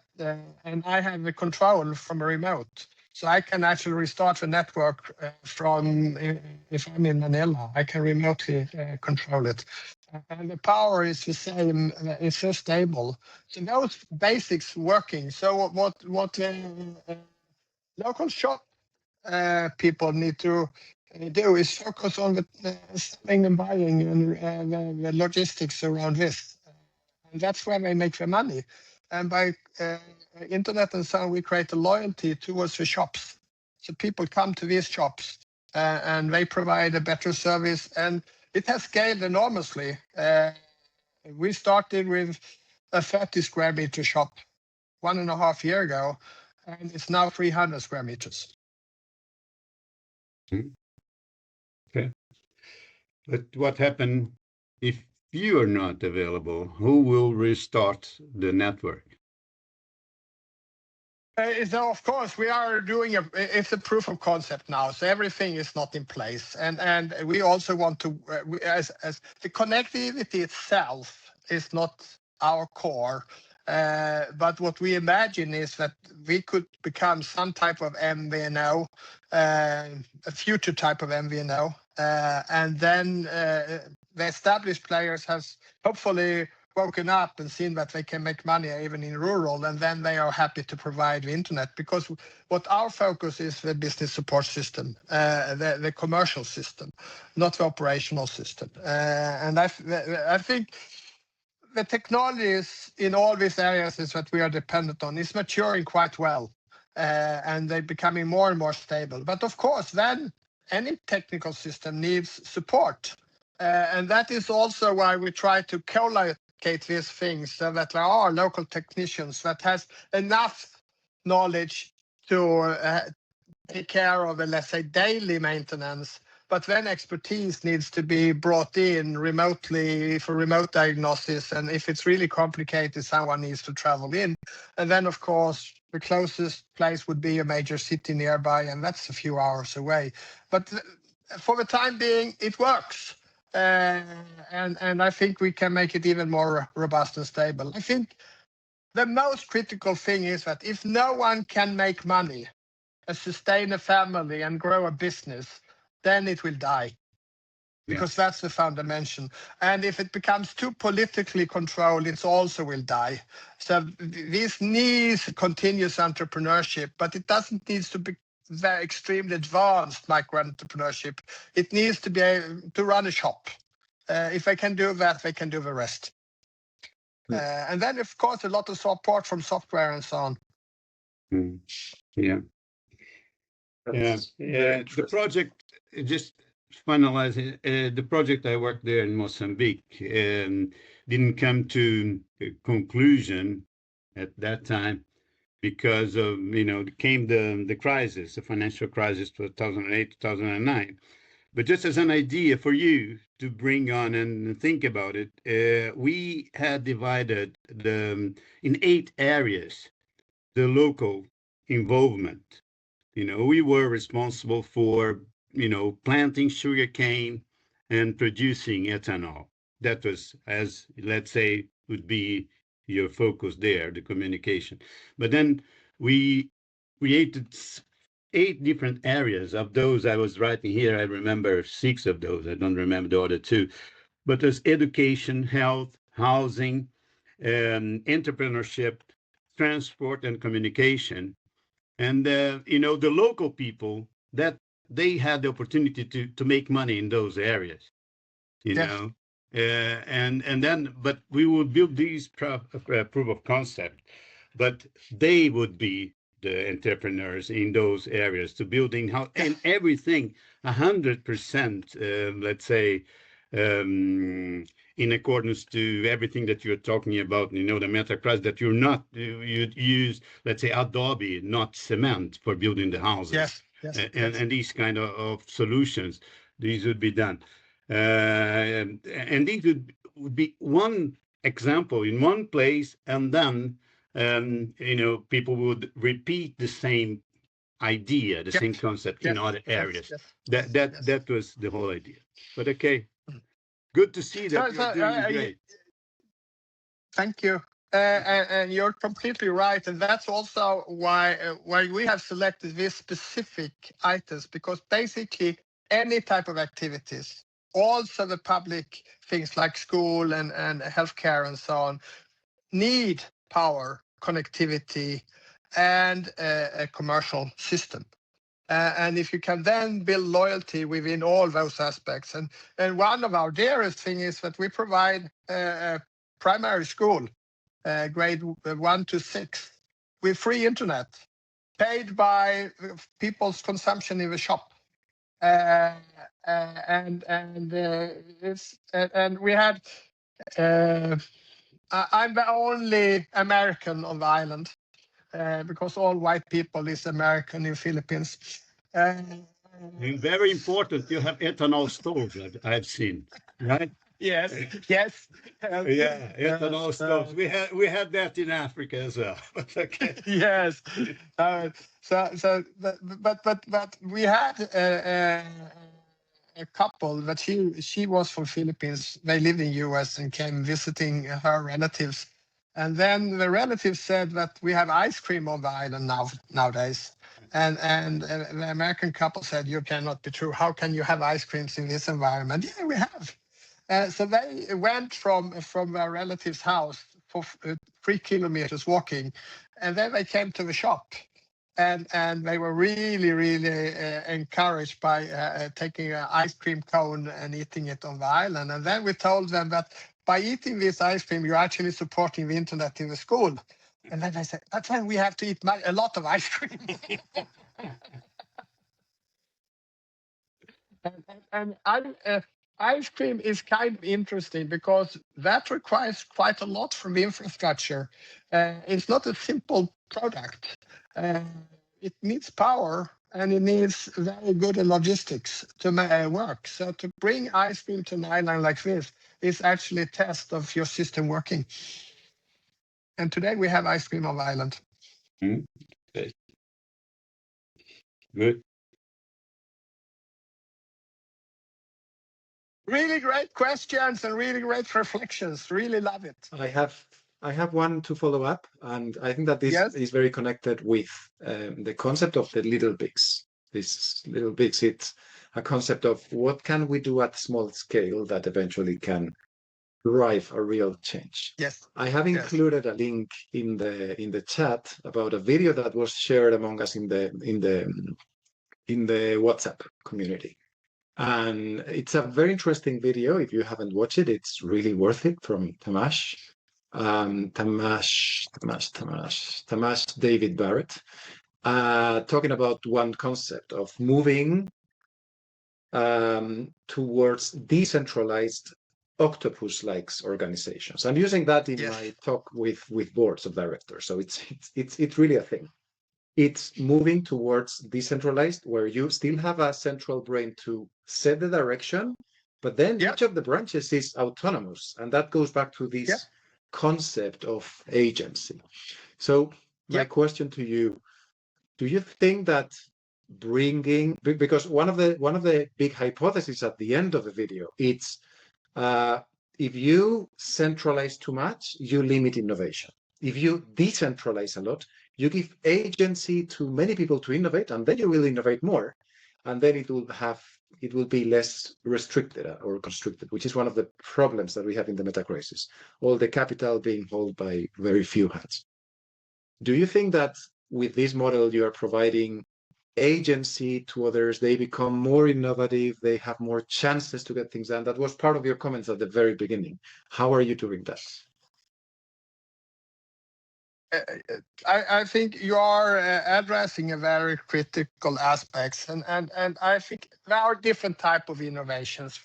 and I have the control from a remote. So I can actually restart the network from, if I'm in Manila, I can remotely control it. And the power is the same, it's so stable. So those basics working. So what local shop people need to do is focus on the selling and buying and the logistics around this. And that's where they make their money. And by internet and so on, we create a loyalty towards the shops. So people come to these shops and they provide a better service. And it has scaled enormously. We started with a 30 square meter shop 1.5 years ago, and it's now 300 square meters. Okay. But what happened if you are not available? Who will restart the network? So of course we are doing it's a proof of concept now, so everything is not in place, and we also want to as the connectivity itself is not our core, but what we imagine is that we could become some type of MVNO, a future type of MVNO, and then the established players has hopefully woken up and seen that they can make money even in rural, and then they are happy to provide the internet, because what our focus is the business support system, the commercial system, not the operational system. And I think the technologies in all these areas is that we are dependent on is maturing quite well, and they're becoming more and more stable. But of course, then any technical system needs support. And that is also why we try to collocate these things so that there are local technicians that has enough knowledge to take care of, let's say, daily maintenance, but then expertise needs to be brought in remotely for remote diagnosis. And if it's really complicated, someone needs to travel in. And then, of course, the closest place would be a major city nearby, and that's a few hours away. But for the time being, it works. And I think we can make it even more robust and stable. I think the most critical thing is that if no one can make money, sustain a family and grow a business, then it will die. Because that's the fundamental. And if it becomes too politically controlled, it also will die. So this needs continuous entrepreneurship, but it doesn't need to be very extremely advanced micro entrepreneurship. It needs to be able to run a shop. If they can do that, they can do the rest. And then, of course, a lot of support from software and so on. Yeah. The project, just finalizing, the project I worked there in Mozambique didn't come to a conclusion at that time because of, came the crisis, the financial crisis, 2008, 2009. But just as an idea for you to bring on and think about it, we had divided in 8 areas the local involvement. We were responsible for, planting sugarcane and producing ethanol. That was, as let's say, would be your focus there, the communication. But then we created 8 different areas. Of those I was writing here, I remember 6 of those. I don't remember the other 2. But there's education, health, housing, entrepreneurship, transport, and communication. And, the local people, that they had the opportunity to make money in those areas, know. And then, but we would build these proof of concept, but they would be the entrepreneurs in those areas to building how and everything 100%, let's say, in accordance to everything that you're talking about, the meta-crisis, that you'd use, let's say, adobe, not cement, for building the houses. And these kind of solutions, these would be done. And these would be one example in one place, and then, people would repeat the same idea, the same concept in other areas. That was the whole idea. But okay. Good to see that you're doing great. Thank you. And you're completely right. And that's also why we have selected these specific items, because basically any type of activities, also the public things like school and healthcare and so on, need power, connectivity, and a commercial system. And if you can then build loyalty within all those aspects. And one of our dearest things is that we provide a primary school, grade 1 to 6, with free internet, paid by people's consumption in the shop. And we had, I'm the only American on the island. Because all white people is American in Philippines. And very important, you have ethanol stoves, I've seen, right? Yes. Ethanol stoves. We had that in Africa as well. Okay. Yes. But we had a couple that she was from Philippines. They lived in US and came visiting her relatives. And then the relatives said that we have ice cream on the island nowadays. And the American couple said, you cannot be true. How can you have ice creams in this environment? Yeah, we have. So they went from their relative's house for 3 kilometers walking. And then they came to the shop. And they were really, really encouraged by taking an ice cream cone and eating it on the island. And then we told them that by eating this ice cream, you're actually supporting the internet in the school. And then they said, that's when we have to eat a lot of ice cream. and ice cream is kind of interesting because that requires quite a lot from the infrastructure. It's not a simple product. It needs power and it needs very good logistics to work. So to bring ice cream to an island like this is actually a test of your system working. And today we have ice cream on the island. Good. Really great questions and really great reflections. Really love it. I have one to follow up, and I think that this Yes. is very connected with the concept of the little bigs. This little bigs, it's a concept of what can we do at small scale that eventually can drive a real change. Yes. I have included a link in the chat about a video that was shared among us in the WhatsApp community. And it's a very interesting video. If you haven't watched it, it's really worth it, from Tamas David Barrett, talking about one concept of moving towards decentralized octopus-like organizations. I'm using that in my talk with boards of directors. So it's really a thing. It's moving towards decentralized, where you still have a central brain to set the direction, but then each of the branches is autonomous. And that goes back to this concept of agency. So my question to you, do you think that bringing, because one of the big hypotheses at the end of the video, it's if you centralize too much, you limit innovation. If you decentralize a lot, you give agency to many people to innovate, and then you will innovate more, and then it will be less restricted or constricted, which is one of the problems that we have in the meta crisis. All the capital being held by very few hands. Do you think that with this model you are providing agency to others, they become more innovative, they have more chances to get things done? That was part of your comments at the very beginning. How are you doing that? I think you are addressing a very critical aspects, and I think there are different type of innovations.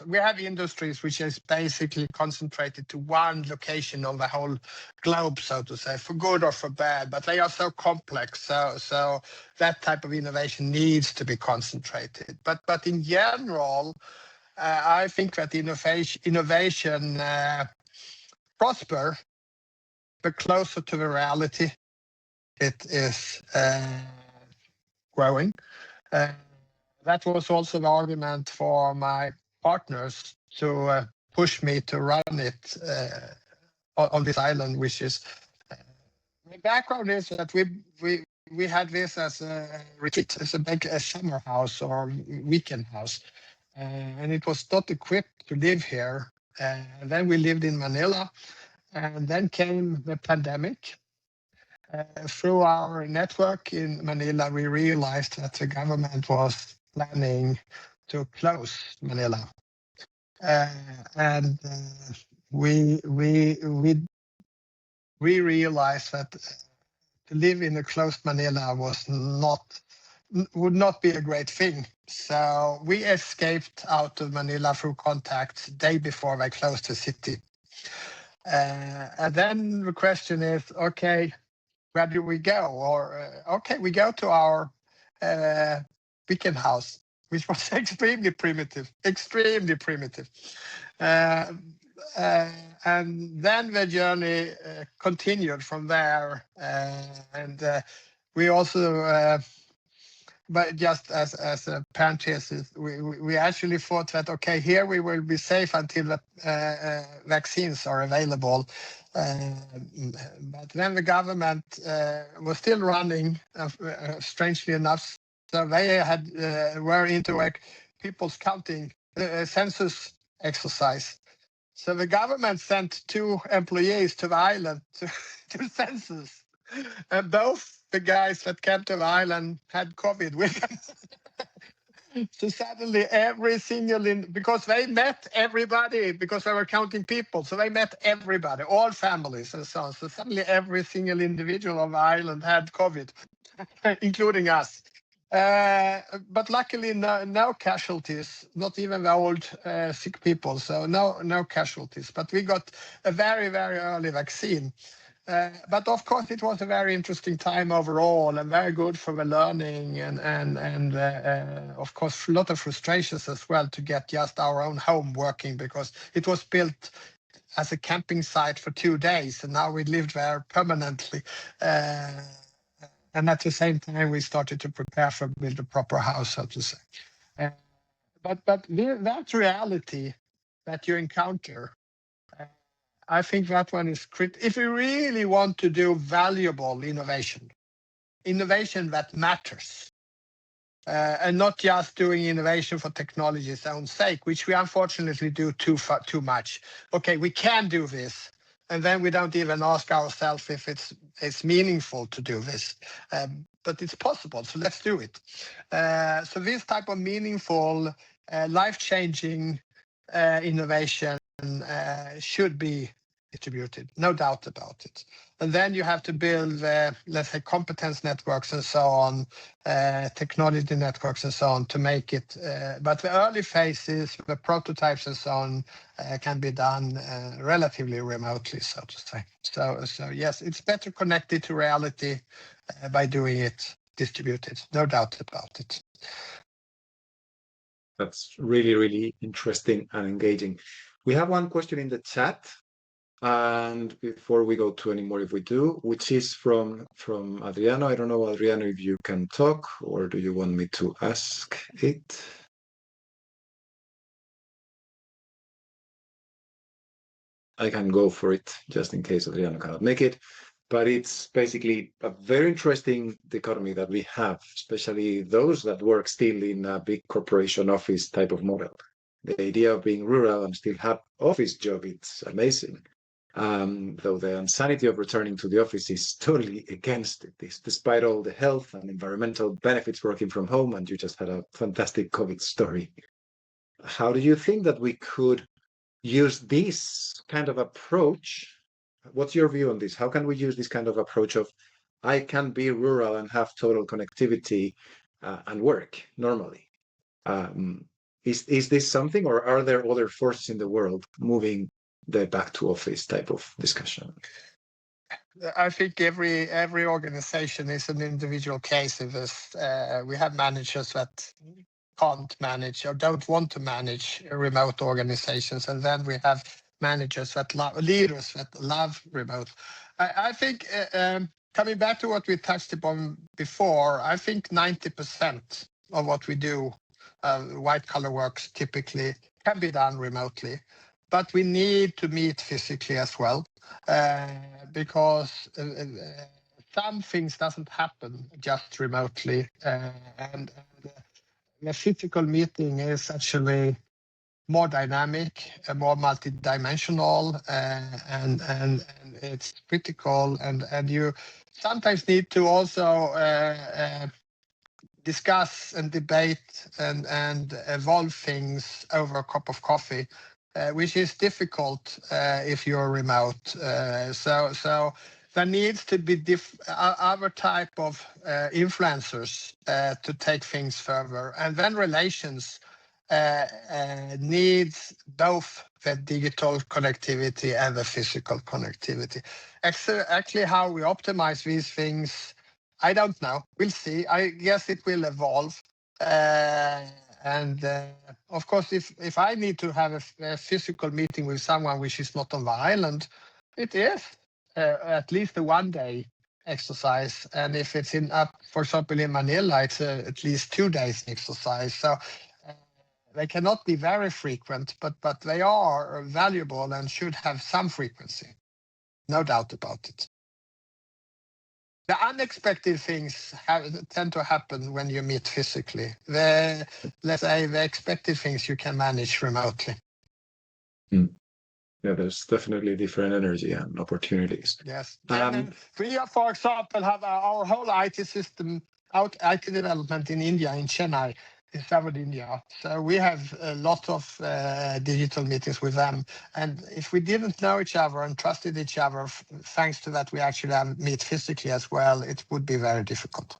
We have industries which is basically concentrated to one location on the whole globe, so to say, for good or for bad, but they are so complex. So that type of innovation needs to be concentrated. But in general, I think that innovation prosper the closer to the reality it is growing. That was also the argument for my partners to push me to run it on this island, which is the background is that we had this as a retreat, as a big summer house or weekend house, and it was not equipped to live here. Then we lived in Manila. And then came the pandemic. Through our network in Manila, we realized that the government was planning to close Manila. And we realized that to live in a closed Manila would not be a great thing. So we escaped out of Manila through contacts day before they closed the city. And then the question is, okay, where do we go? Or, okay, we go to our weekend house, which was extremely primitive. And then the journey continued from there. And we also, but just as a parenthesis, we actually thought that, okay, here we will be safe until the vaccines are available. But then the government was still running, strangely enough. So they were into like people's counting, census exercise. So the government sent 2 employees to the island to census. And both the guys that came to the island had COVID with them. So suddenly every single, because they met everybody, because they were counting people. So they met everybody, all families and so on. So suddenly every single individual on the island had COVID, including us. But luckily, no casualties, not even the old sick people. So no casualties. But we got a very, very early vaccine. But of course, it was a very interesting time overall and very good for the learning and of course, a lot of frustrations as well to get just our own home working, because it was built as a camping site for 2 days and now we lived there permanently. And at the same time, we started to prepare for build a proper house, so to say. but that reality that you encounter, I think that one is critical. If you really want to do valuable innovation that matters, and not just doing innovation for technology's own sake, which we unfortunately do too much. Okay, we can do this, and then we don't even ask ourselves if it's meaningful to do this. But it's possible, so let's do it. So this type of meaningful, life-changing innovation should be distributed, no doubt about it. And then you have to build, let's say, competence networks and so on, technology networks and so on to make it. But the early phases, the prototypes and so on, can be done relatively remotely, so to say. So yes, it's better connected to reality by doing it distributed, no doubt about it. That's really, really interesting and engaging. We have one question in the chat. And before we go to any more, if we do, which is from Adriano. I don't know, Adriano, if you can talk or do you want me to ask it? I can go for it just in case Adriano cannot make it. But it's basically a very interesting dichotomy that we have, especially those that work still in a big corporation office type of model. The idea of being rural and still have office job, it's amazing. Though the insanity of returning to the office is totally against it, despite all the health and environmental benefits working from home, and you just had a fantastic COVID story. How do you think that we could use this kind of approach? What's your view on this? How can we use this kind of approach of, I can be rural and have total connectivity and work normally? Is this something, or are there other forces in the world moving the back to office type of discussion? I think every organization is an individual case of this. We have managers that can't manage or don't want to manage remote organizations, and then we have managers that leaders that love remote. I think coming back to what we touched upon before, I think 90% of what we do, white collar works typically, can be done remotely. But we need to meet physically as well, because some things doesn't happen just remotely, and the physical meeting is actually more dynamic, more multidimensional, and it's critical. And you sometimes need to also discuss and debate and evolve things over a cup of coffee. Which is difficult if you're remote. So there needs to be other type of influencers to take things further. And then relations needs both the digital connectivity and the physical connectivity. Actually, how we optimize these things, I don't know. We'll see. I guess it will evolve. And of course, if I need to have a physical meeting with someone which is not on the island, it is at least a one-day exercise. And if it's for example, in Manila, it's at least 2 days exercise. So they cannot be very frequent, but they are valuable and should have some frequency. No doubt about it. The unexpected things tend to happen when you meet physically. Let's say the expected things you can manage remotely. Yeah, there's definitely different energy and opportunities. Yes. We, for example, have our whole IT system, IT development in India, in Chennai, in Southern India. So we have a lot of digital meetings with them. And if we didn't know each other and trusted each other, thanks to that we actually meet physically as well, it would be very difficult.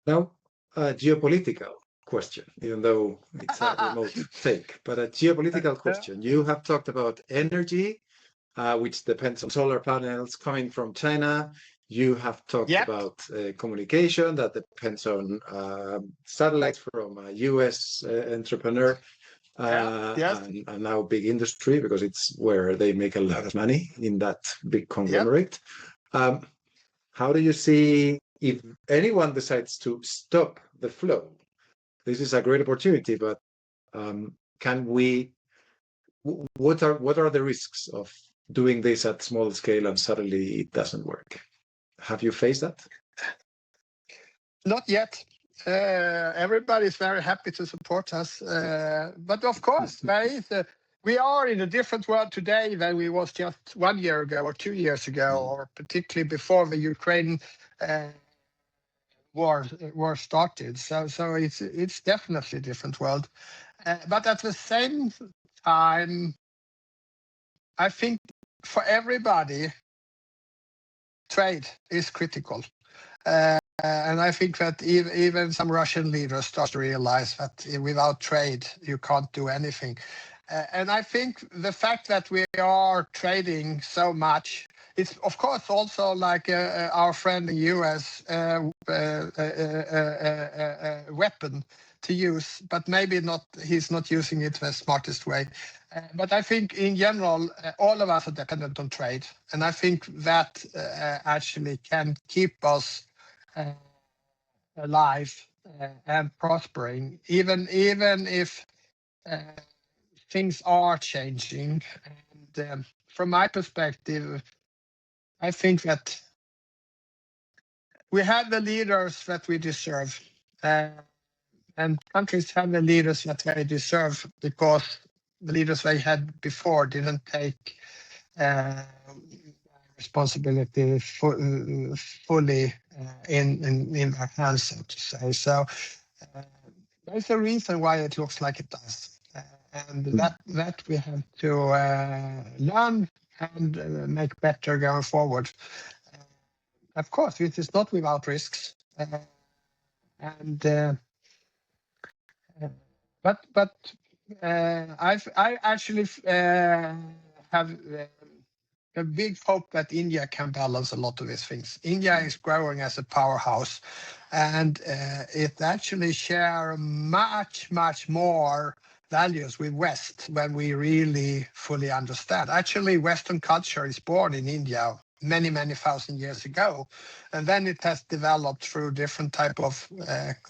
Now, a geopolitical question, even though it's a remote take, but a geopolitical question. You have talked about energy, which depends on solar panels coming from China. You have talked about communication that depends on satellites from a US entrepreneur, and now big industry, because it's where they make a lot of money in that big conglomerate. How do you see, if anyone decides to stop the flow, this is a great opportunity, but can we? What are the risks of doing this at small scale and suddenly it doesn't work? Have you faced that? Not yet. Everybody's very happy to support us, but of course, we are in a different world today than we was just 1 year ago or 2 years ago, or particularly before the Ukraine war started. So it's definitely a different world. But at the same time, I think for everybody, trade is critical. And I think that even some Russian leaders start to realize that without trade, you can't do anything. And I think the fact that we are trading so much, it's of course also like our friend in the US weapon to use, but maybe not. He's not using it the smartest way. But I think in general, all of us are dependent on trade, and I think that actually can keep us alive and prospering, even if things are changing. And from my perspective, I think that we have the leaders that we deserve, and countries have the leaders that they deserve because the leaders they had before didn't take responsibility fully in their hands, so to say. So there's a reason why it looks like it does, and that we have to learn and make better going forward. Of course, it is not without risks, but I actually have a big hope that India can balance a lot of these things. India is growing as a powerhouse, and it actually share much more values with West when we really fully understand. Actually, Western culture is born in India many thousand years ago, and then it has developed through different type of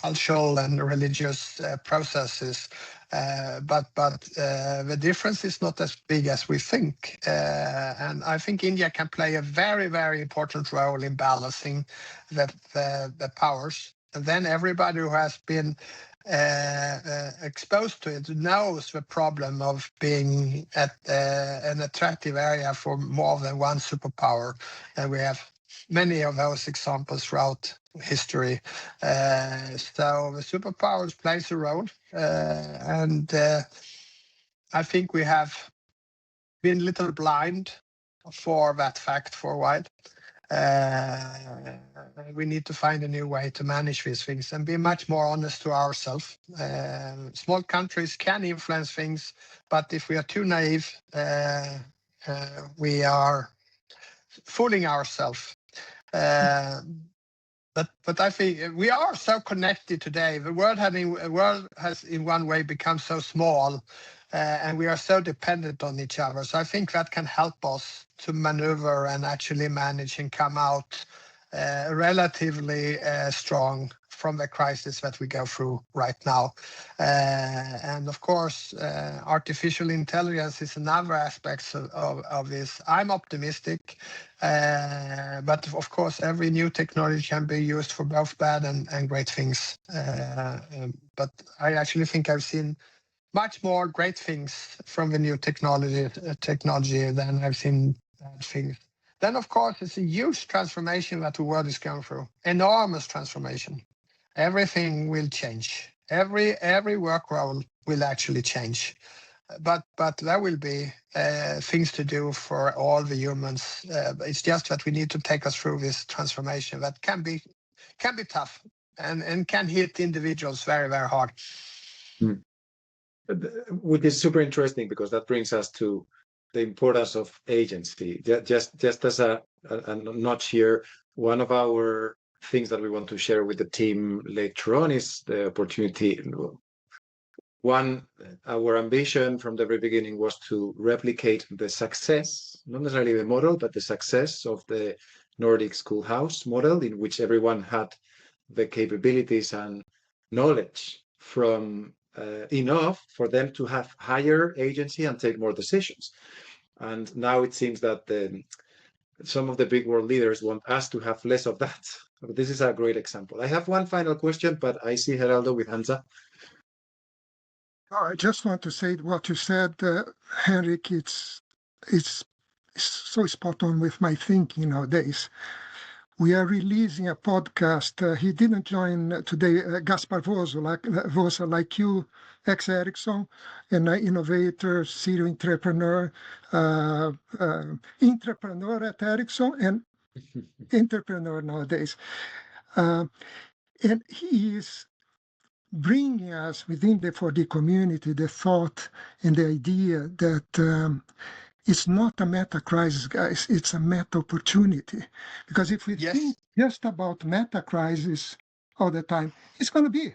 cultural and religious processes. But the difference is not as big as we think, and I think India can play a very important role in balancing the powers. And then everybody who has been exposed to it knows the problem of being at an attractive area for more than one superpower, and we have many of those examples throughout history. So the superpowers plays a role, and I think we have been a little blind for that fact for a while. We need to find a new way to manage these things and be much more honest to ourselves. Small countries can influence things, but if we are too naive, we are fooling ourselves. But I think we are so connected today. The world has in one way become so small, and we are so dependent on each other. So I think that can help us to maneuver and actually manage and come out relatively strong from the crisis that we go through right now. And of course, artificial intelligence is another aspect of this. I'm optimistic, but of course, every new technology can be used for both bad and great things. But I actually think I've seen much more great things from the new technology than I've seen bad things. Then, of course, it's a huge transformation that the world is going through. Enormous transformation. Everything will change. Every work role will actually change. But there will be things to do for all the humans. It's just that we need to take us through this transformation that can be tough and can hit individuals very hard. Which is super interesting because that brings us to the importance of agency. Just as a notch here, one of our things that we want to share with the team later on is the opportunity. Our ambition from the very beginning was to replicate the success, not necessarily the model, but the success of the Nordic schoolhouse model, in which everyone had the capabilities and knowledge from enough for them to have higher agency and take more decisions. And now it seems that some of the big world leaders want us to have less of that. This is a great example. I have one final question, but I see Geraldo with hands up. I just want to say what you said, Henrik. It's so spot on with my thinking nowadays. We are releasing a podcast. He didn't join today. Gaspar Vosa, like you, ex-Ericsson, an innovator, serial entrepreneur, entrepreneur at Ericsson, and entrepreneur nowadays. And he is bringing us within the 4D community the thought and the idea that it's not a meta crisis, guys. It's a meta opportunity. Because if we think just about meta crisis all the time, it's going to be.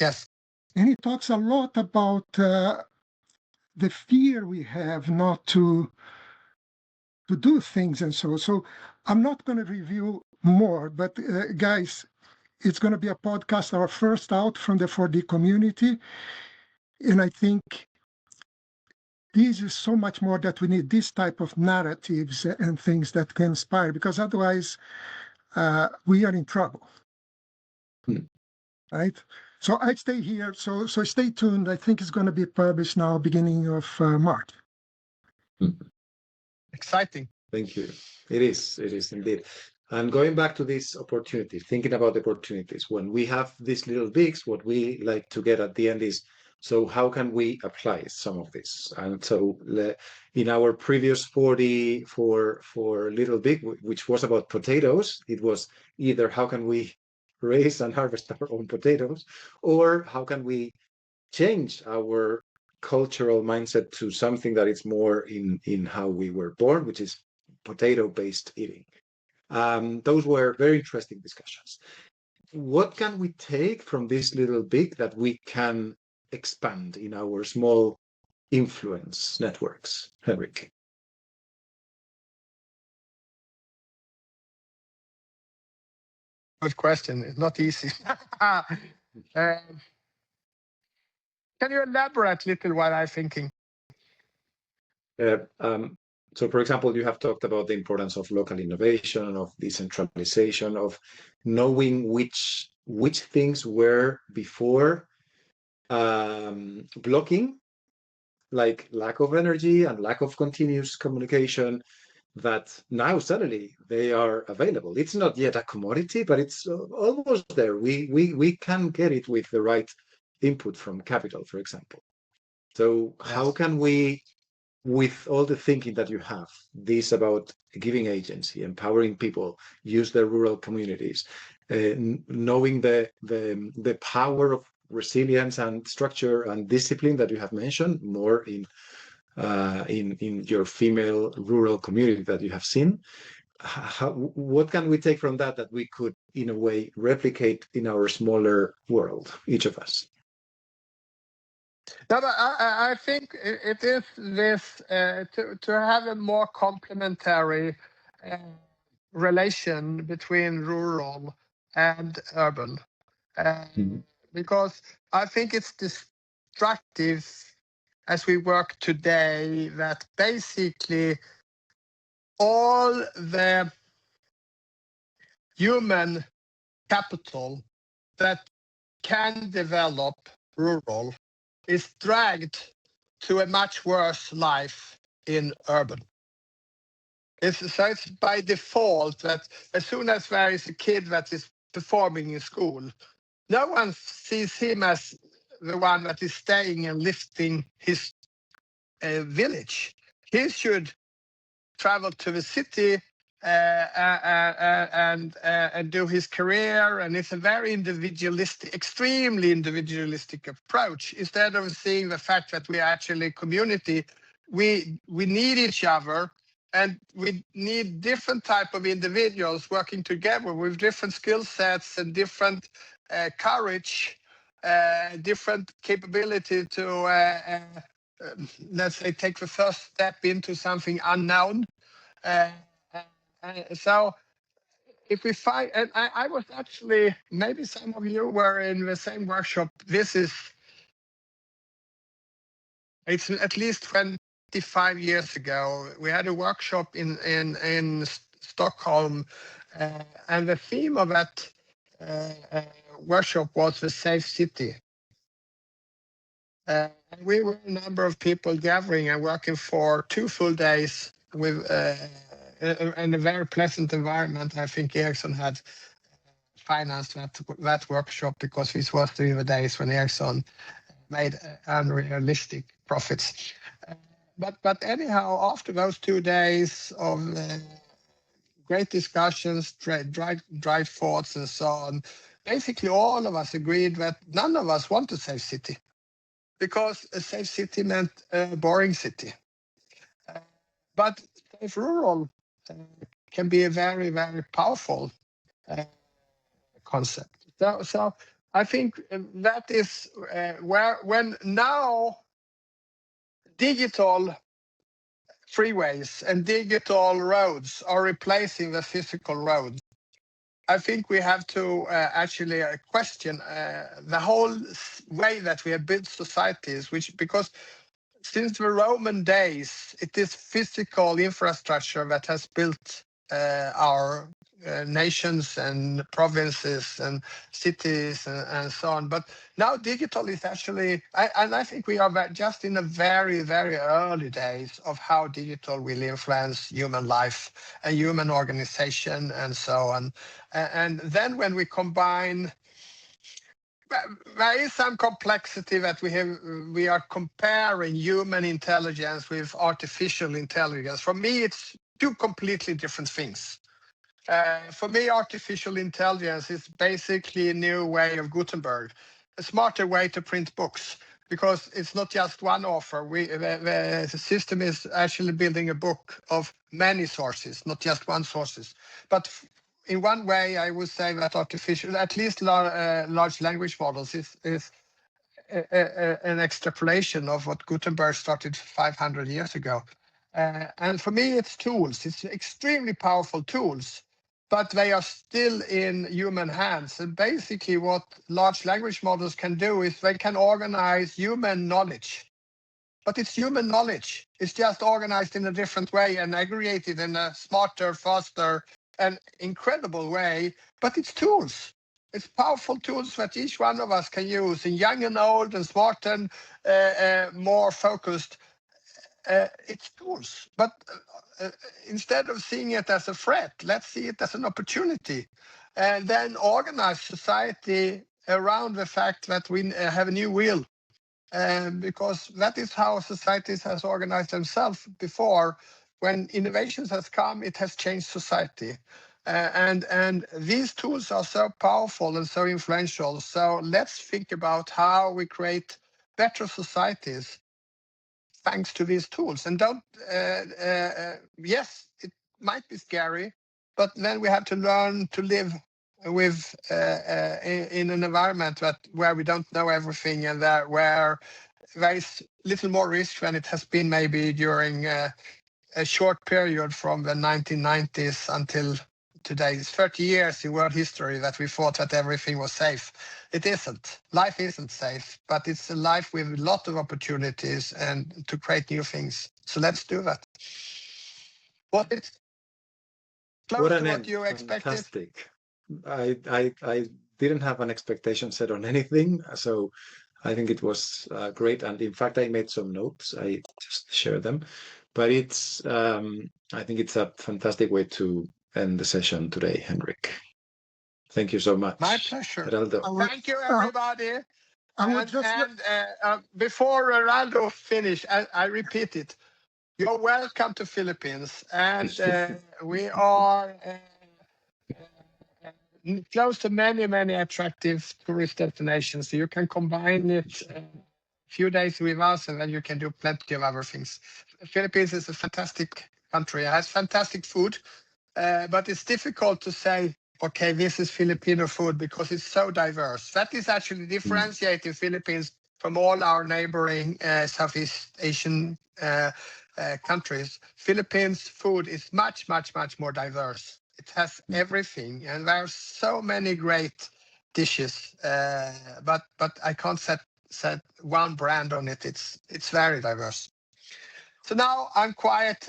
Yes. And he talks a lot about the fear we have not to do things and so. So I'm not going to review more, but guys, it's going to be a podcast, our first out from the 4D community. And I think this is so much more that we need this type of narratives and things that can inspire, because otherwise we are in trouble. Right? So I stay here. So stay tuned. I think it's going to be published now, beginning of March. Exciting. Thank you. It is indeed. And going back to this opportunity, thinking about opportunities, when we have these little bigs, what we like to get at the end is, so how can we apply some of this? And so in our previous 40 for Little Big, which was about potatoes, it was either how can we raise and harvest our own potatoes, or how can we change our cultural mindset to something that is more in how we were born, which is potato-based eating. Those were very interesting discussions. What can we take from this Little Big that we can expand in our small influence networks, Henrik? Good question. It's not easy. Can you elaborate a little what I'm thinking? So, for example, you have talked about the importance of local innovation, of decentralization, of knowing which things were before blocking, like lack of energy and lack of continuous communication, that now suddenly they are available. It's not yet a commodity, but it's almost there. We can get it with the right input from capital, for example. So how can we, with all the thinking that you have, this about giving agency, empowering people, use their rural communities, knowing the power of resilience and structure and discipline that you have mentioned more in your female rural community that you have seen, what can we take from that we could, in a way, replicate in our smaller world, each of us? No, but I think it is this to have a more complementary relation between rural and urban, because I think it's destructive as we work today that basically all the human capital that can develop rural is dragged to a much worse life in urban. So it's by default that as soon as there is a kid that is performing in school, no one sees him as the one that is staying and lifting his village. He should travel to the city and do his career, and it's a very individualistic, extremely individualistic approach. Instead of seeing the fact that we are actually a community, we need each other, and we need different type of individuals working together with different skill sets and different courage, different capability to let's say take the first step into something unknown. So if we find, and I was actually, maybe some of you were in the same workshop. It's at least 25 years ago. We had a workshop in Stockholm, and the theme of that workshop was the safe city. And we were a number of people gathering and working for 2 full days with in a very pleasant environment. I think Ericsson had financed that workshop because this was during the days when Ericsson made unrealistic profits. But anyhow, after those 2 days of great discussions, dry thoughts, and so on, basically all of us agreed that none of us want a safe city, because a safe city meant a boring city. But safe rural can be a very, very powerful concept. So I think that is when now digital freeways and digital roads are replacing the physical roads, I think we have to actually question the whole way that we have built societies, because since the Roman days, it is physical infrastructure that has built our nations and provinces and cities and so on. But now digital is actually, and I think we are just in the very, very early days of how digital will influence human life and human organization and so on. And then when we combine, there is some complexity that we are comparing human intelligence with artificial intelligence. For me, it's 2 completely different things. For me, artificial intelligence is basically a new way of Gutenberg, a smarter way to print books, because it's not just one author. The system is actually building a book of many sources, not just one sources. But in one way, I would say that artificial, at least large language models, is an extrapolation of what Gutenberg started 500 years ago. And for me, it's tools. It's extremely powerful tools, but they are still in human hands. And basically what large language models can do is they can organize human knowledge. But it's human knowledge. It's just organized in a different way and aggregated in a smarter, faster, and incredible way. But it's tools. It's powerful tools that each one of us can use, and young and old and smart and more focused. It's tools. But instead of seeing it as a threat, let's see it as an opportunity. And then organize society around the fact that we have a new will. Because that is how societies has organized themselves before. When innovations has come, it has changed society. And these tools are so powerful and so influential. So let's think about how we create better societies thanks to these tools. And yes, it might be scary, but then we have to learn to live with in an environment where we don't know everything, and where there is little more risk than it has been maybe during a short period from the 1990s until today. It's 30 years in world history that we thought that everything was safe. It isn't. Life isn't safe, but it's a life with a lot of opportunities and to create new things. So let's do that. What it's close to what you expected. Fantastic. I didn't have an expectation set on anything, so I think it was great. And in fact, I made some notes. I just shared them. But it's I think it's a fantastic way to end the session today, Henrik. Thank you so much. My pleasure. Geraldo. Thank you, everybody. Before Geraldo finish, I repeat it. You're welcome to Philippines, and we are close to many, many attractive tourist destinations. So you can combine it a few days with us, and then you can do plenty of other things. Philippines is a fantastic country. It has fantastic food, but it's difficult to say, okay, this is Filipino food, because it's so diverse. That is actually differentiating Philippines from all our neighboring Southeast Asian countries. Philippines food is much, much, much more diverse. It has everything, and there are so many great dishes. But I can't set one brand on it. It's very diverse. So now I'm quiet,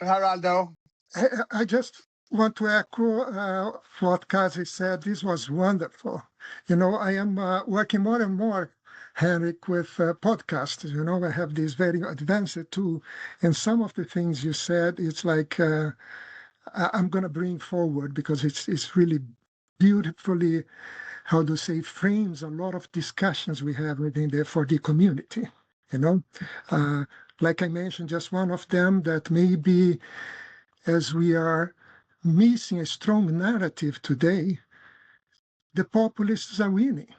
Geraldo. I just want to echo what Kazi said. This was wonderful. I am working more and more, Henrik, with podcasts. I have this very advanced tool, and some of the things you said, it's like I'm going to bring forward because it's really beautifully, how to say, frames a lot of discussions we have within the 4D community. Like I mentioned, just one of them that maybe as we are missing a strong narrative today, the populists are winning,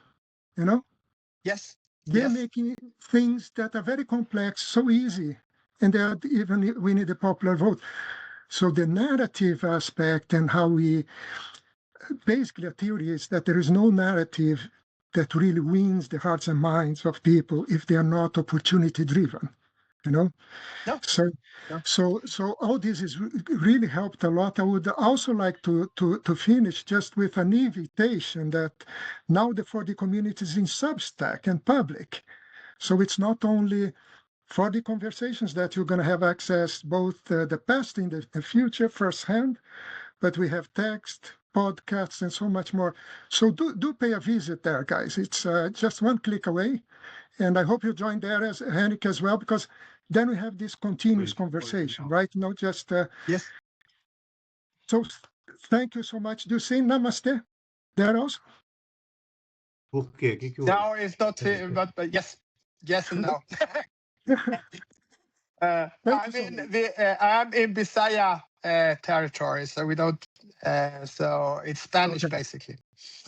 Yes. They're making things that are very complex so easy, and they are even winning the popular vote. So the narrative aspect and how basically a theory is that there is no narrative that really wins the hearts and minds of people if they are not opportunity driven. No. So all this is really helped a lot. I would also like to finish just with an invitation that now the 4D community is in Substack and public. So it's not only 4D conversations that you're going to have access both the past and the future firsthand, but we have text, podcasts, and so much more. So do pay a visit there, guys. It's just one click away. And I hope you join there, as Henrik, as well, because then we have this continuous conversation, right? Not just... Yes. So thank you so much. Do you say namaste there also? No, it's not, but yes. Yes and no. I'm in Bisaya territory, so we don't... so it's Spanish, basically.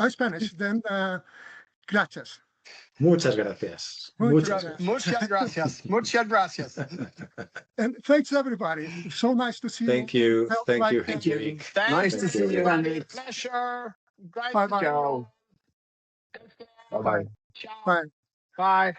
Spanish. Then gracias. Muchas gracias. Muchas gracias. Muchas gracias. And thanks, everybody. So nice to see you. Thank you. Thank you. Thank you. Nice to see you, Henrik. Pleasure. Great Bye-bye. to Ciao. Bye-bye. Ciao. Bye. Bye.